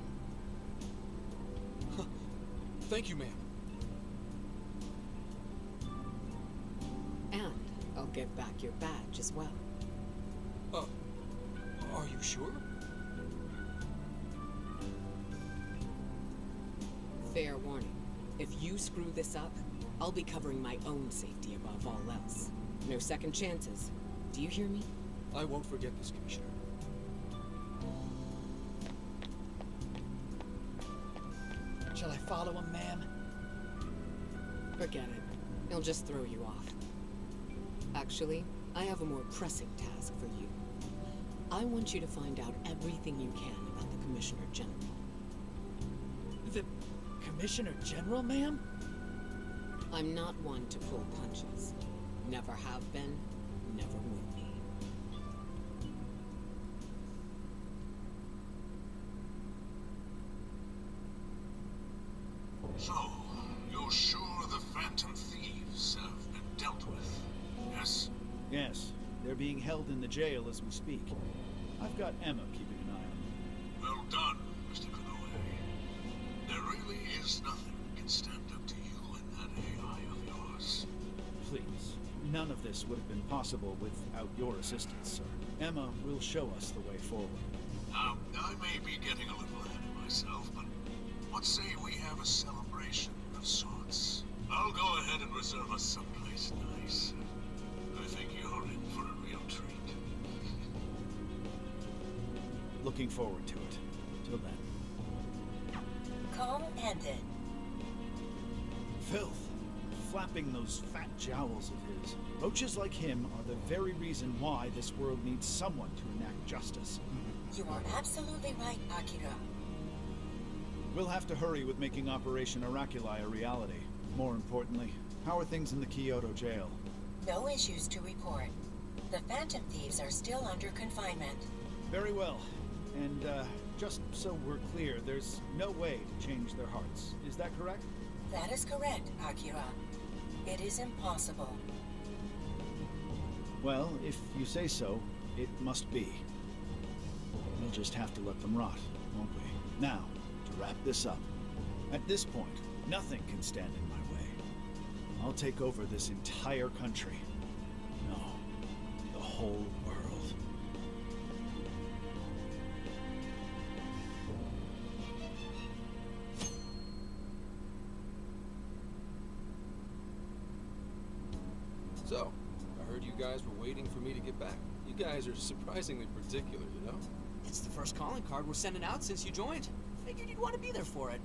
Thank you, ma'am. And I'll give back your badge as well. Are you sure? Fair warning. If you screw this up, I'll be covering my own safety above all else. No second chances. Do you hear me? I won't forget this, Commissioner. Shall I follow him, ma'am? Forget it. He'll just throw you off. Actually, I have a more pressing task for you. I want you to find out everything you can about the Commissioner General. The Commissioner General, ma'am? I'm not one to pull punches. Never have been, never will be. So, you're sure the Phantom Thieves have been dealt with, yes? Yes, they're being held in the jail as we speak. I've got Emma keeping an eye on them. Well done, Mr. Konoe. There really is nothing that can stand up to you and that AI of yours. Please, none of this would have been possible without your assistance, sir. Emma will show us the way forward. Now, I may be getting a little ahead of myself, but what say we have a celebration of sorts? I'll go ahead and reserve us someplace nice. I think you're in for a real treat. Looking forward to it. Till then. Call ended. Filth. Flapping those fat jowls of his. Roaches like him are the very reason why this world needs someone to enact justice. You are absolutely right, Akira. We'll have to hurry with making Operation Oraculi a reality. More importantly, how are things in the Kyoto jail? No issues to report. The Phantom Thieves are still under confinement. Very well. And, just so we're clear, there's no way to change their hearts. Is that correct? That is correct, Akira. It is impossible. Well, if you say so, it must be. We'll just have to let them rot, won't we? Now, to wrap this up. At this point, nothing can stand in my way. I'll take over this entire country. No, the whole world. So, I heard you guys were waiting for me to get back. You guys are surprisingly particular, you know? It's the first calling card we're sending out since you joined. Figured you'd want to be there for it.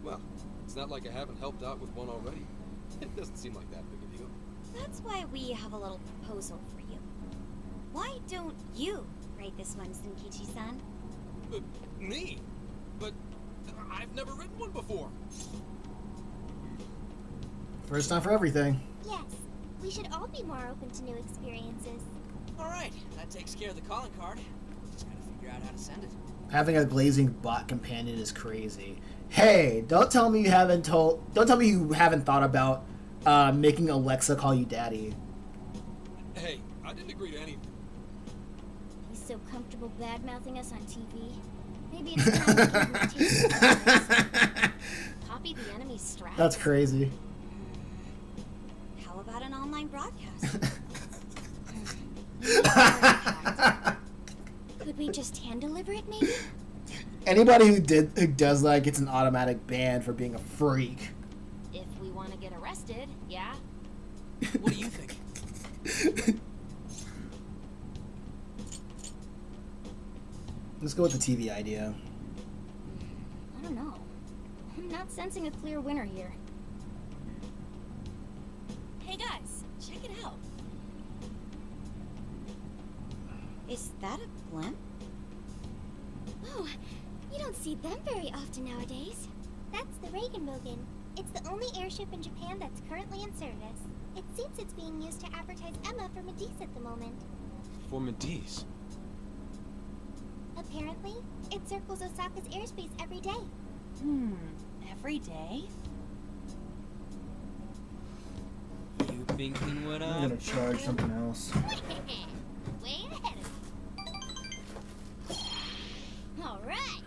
Well, it's not like I haven't helped out with one already. It doesn't seem like that big a deal. That's why we have a little proposal for you. Why don't you write this one, Senkichi-san? Me? But I've never written one before. First time for everything. Yes, we should all be more open to new experiences. Alright, that takes care of the calling card. Just gotta figure out how to send it. Having a glazing bot companion is crazy. Hey, don't tell me you haven't thought about making Alexa call you daddy. Hey, I didn't agree to anything. He's so comfortable bad-mouthing us on TV. Maybe it's time to give him a taste of us. Copy the enemy's strats. That's crazy. How about an online broadcast? Could we just hand deliver it, maybe? Anybody who does that gets an automatic ban for being a freak. If we want to get arrested, yeah? What do you think? Let's go with the TV idea. I don't know. I'm not sensing a clear winner here. Hey guys, check it out. Is that a blimp? Oh, you don't see them very often nowadays. That's the Regenbogen. It's the only airship in Japan that's currently in service. It seems it's being used to advertise Emma for Medice at the moment. For Medice? Apparently, it circles Osaka's airspace every day. Every day? You thinking what I'm gonna charge something else. Way ahead of me. Alright.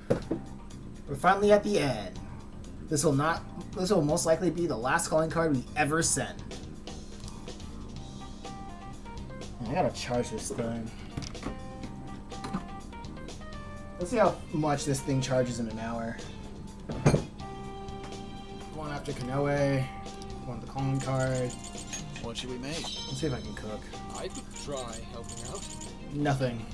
We're finally at the end. This will most likely be the last calling card we ever send. I gotta charge this thing. Let's see how much this thing charges in an hour. Going after Kanoe. Want the calling card. What should we make? Let's see if I can cook. I could try helping out. Nothing.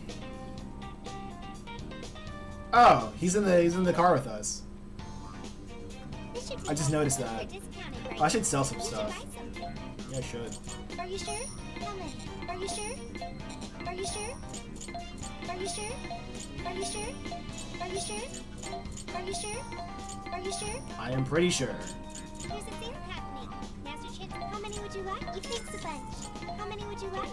Oh, he's in the car with us. I just noticed that. Oh, I should sell some stuff. Yeah, I should. Are you sure? How many? Are you sure? Are you sure? Are you sure? Are you sure? Are you sure? Are you sure? Are you sure? I am pretty sure. There's a sale happening. Master Chip, how many would you like? You fix a bunch. How many would you like?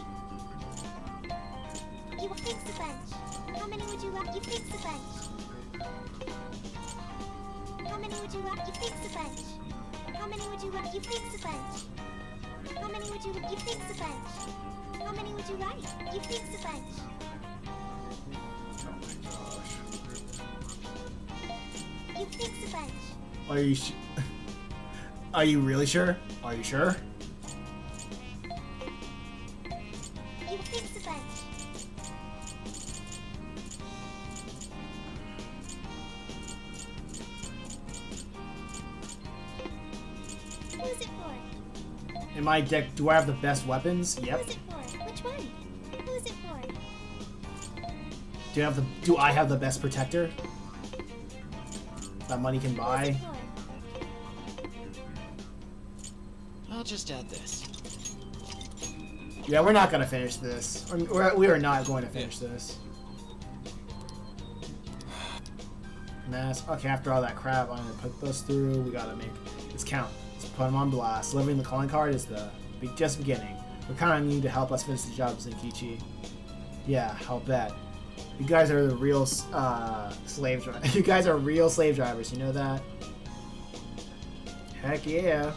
You will fix a bunch. How many would you like? You fix a bunch. How many would you like? You fix a bunch. How many would you like? You fix a bunch. How many would you like? You fix a bunch. How many would you like? You fix a bunch. You fix a bunch. Are you Are you really sure? Are you sure? You fix a bunch. Who's it for? In my deck, do I have the best weapons? Yep. Who's it for? Which one? Who's it for? Do I have the best protector? That money can buy. I'll just add this. Yeah, we're not gonna finish this. We are not going to finish this. Mass. Okay, after all that crap, I'm gonna put those through. We gotta make this count. Let's put them on blast. Delivering the calling card is the just beginning. We kind of need to help us finish the job, Zenkichi. Yeah, I'll bet. You guys are the real slave drivers. You guys are real slave drivers. You know that? Heck yeah.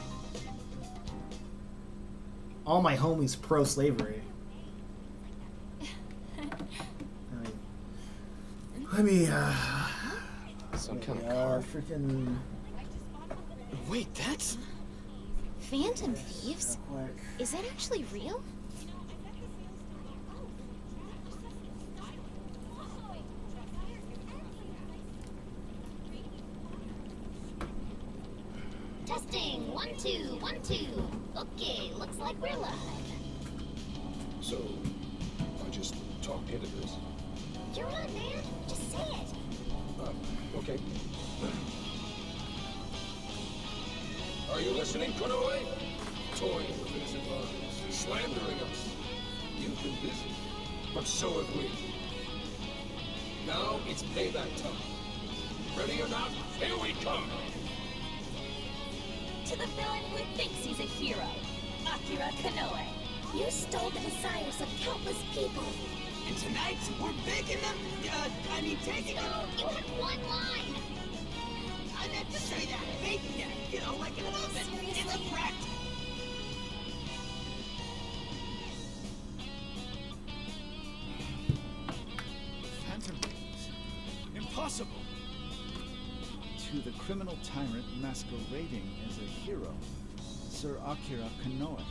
All my homies pro-slavery. Let me, Some kind of car. Freaking... Wait, that's... Phantom thieves? Is that actually real? Testing. 1, 2, 1, 2. Okay, looks like we're live. So, I just talked into this. You're on, man. Just say it. Okay. Are you listening, Konoe? Toying with innocent lives, slandering us. You've been busy, but so have we. Now it's payback time. Ready or not, here we come! To the villain who thinks he's a hero, Akira Konoe. You stole the desires of countless people. And tonight, we're making them, taking them. You had one line. I meant to say that, making them, like an oven. It's a practice. Phantom thieves. Impossible! To the criminal tyrant masquerading as a hero, Sir Akira Konoe.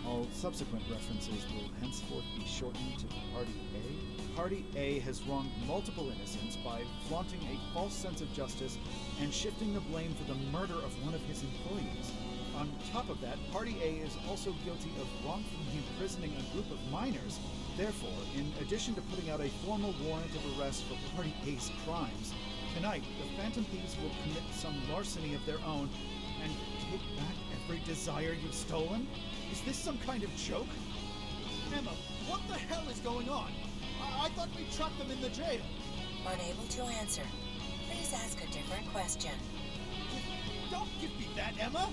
All subsequent references will henceforth be shortened to Party A. Party A has wronged multiple innocents by flaunting a false sense of justice and shifting the blame for the murder of one of his employees. On top of that, Party A is also guilty of wrongfully imprisoning a group of minors. Therefore, in addition to putting out a formal warrant of arrest for Party A's crimes, tonight the Phantom Thieves will commit some larceny of their own and take back every desire you've stolen? Is this some kind of joke? Emma, what the hell is going on? I thought we trapped them in the jail. Unable to answer. Please ask a different question. Don't give me that, Emma!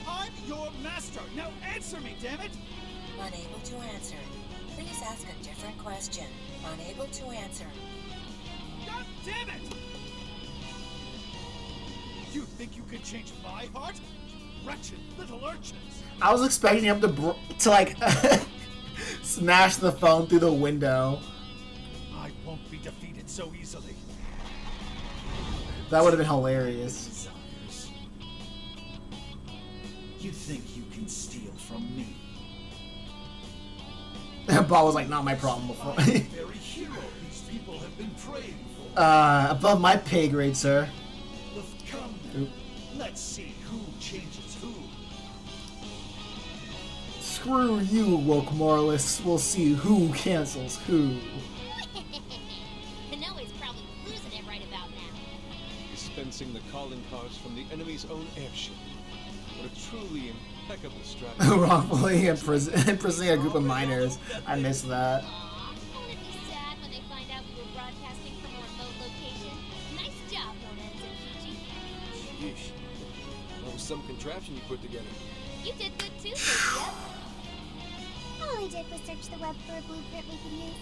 I'm your master! Now answer me, damn it! Unable to answer. Please ask a different question. Unable to answer. God damn it! You think you could change my heart? Wretched little urchins! I was expecting him to like smash the phone through the window. I won't be defeated so easily. That would have been hilarious. You think you can steal from me? Bob was like, not my problem before. I'm the very hero these people have been praying for. Above my pay grade, sir. Come then. Let's see who changes who. Screw you, woke moralists. We'll see who cancels who. Kanoe's probably losing it right about now. Dispensing the calling cards from the enemy's own airship. What a truly impeccable strategy. Wrongfully imprisoning a group of minors. I missed that. Won't it be sad when they find out we were broadcasting from a remote location? Nice job, Mona and Zenkichi. Yeesh. That was some contraption you put together. You did good too, Sophia. All I did was search the web for a blueprint we could use.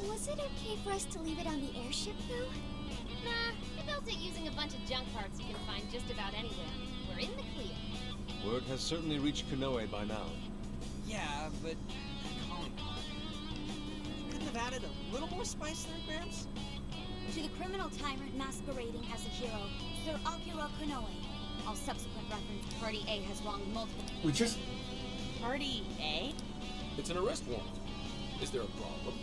Was it okay for us to leave it on the airship, though? Nah, we built it using a bunch of junk parts you can find just about anywhere. We're in the clear. Word has certainly reached Kanoe by now. Yeah, but calling card. Couldn't have added a little more spice there, Gramps? To the criminal tyrant masquerading as a hero, Sir Akira Kanoe. All subsequent reference to Party A has wronged multiple... We just... Party A? It's an arrest warrant. Is there a problem?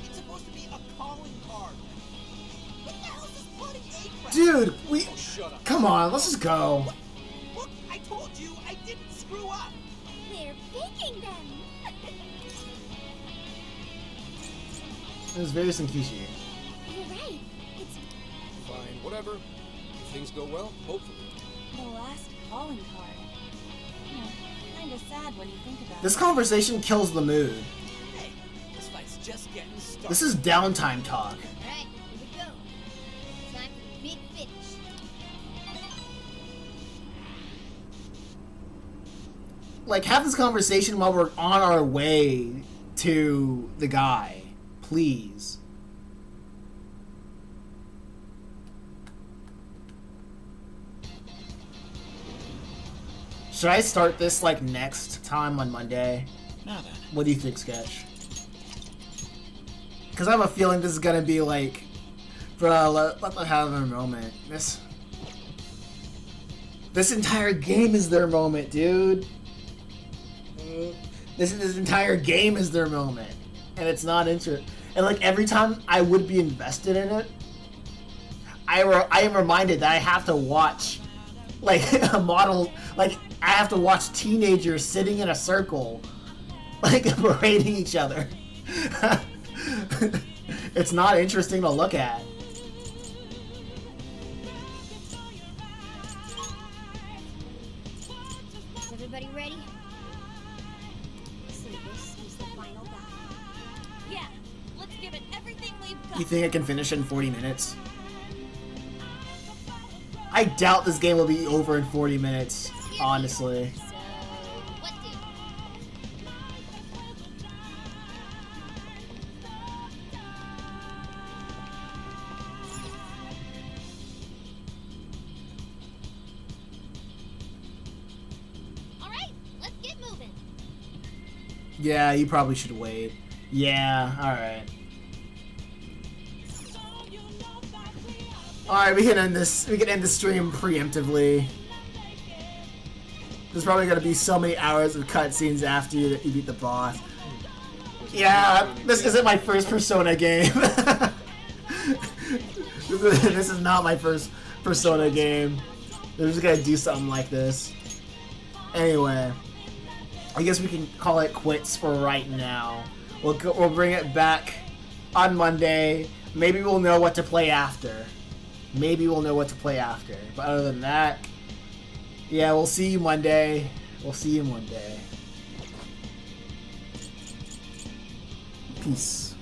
It's supposed to be a calling card. What the hell is this Party A crap? Dude, we... Oh, shut up. Come on, let's just go. Look, I told you I didn't screw up. They're picking them. It was very Senkishi. You're right. It's Fine, whatever. If things go well, hopefully. The last calling card. Kinda sad when you think about This it. conversation kills the mood. Hey, this fight's just getting started. This is downtime talk. Alright, here we go. Time for the big finish. Like, have this conversation while we're on our way to the guy. Please. Should I start this, like, next time on Monday? Now then. What do you think, Sketch? Because I have a feeling this is gonna be, like... Bro, let them have their moment. This entire game is their moment, dude. This entire game is their moment. And it's not interesting. And, like, every time I would be invested in it, I am reminded that I have to watch, like, a model... Like, I have to watch teenagers sitting in a circle, like, berating each other. It's not interesting to look at. Is everybody ready? So this is the final battle. Yeah, let's give it everything we've got. You think I can finish in 40 minutes? I doubt this game will be over in 40 minutes, honestly. So, what do? Alright, let's get moving. Yeah, you probably should wait. Yeah, alright. Alright, we can end this. We can end the stream preemptively. There's probably gonna be so many hours of cutscenes after you beat the boss. Yeah, this isn't my first Persona game. This is not my first Persona game. They're just gonna do something like this. Anyway, I guess we can call it quits for right now. We'll bring it back on Monday. Maybe we'll know what to play after. But other than that, yeah, we'll see you Monday. Peace.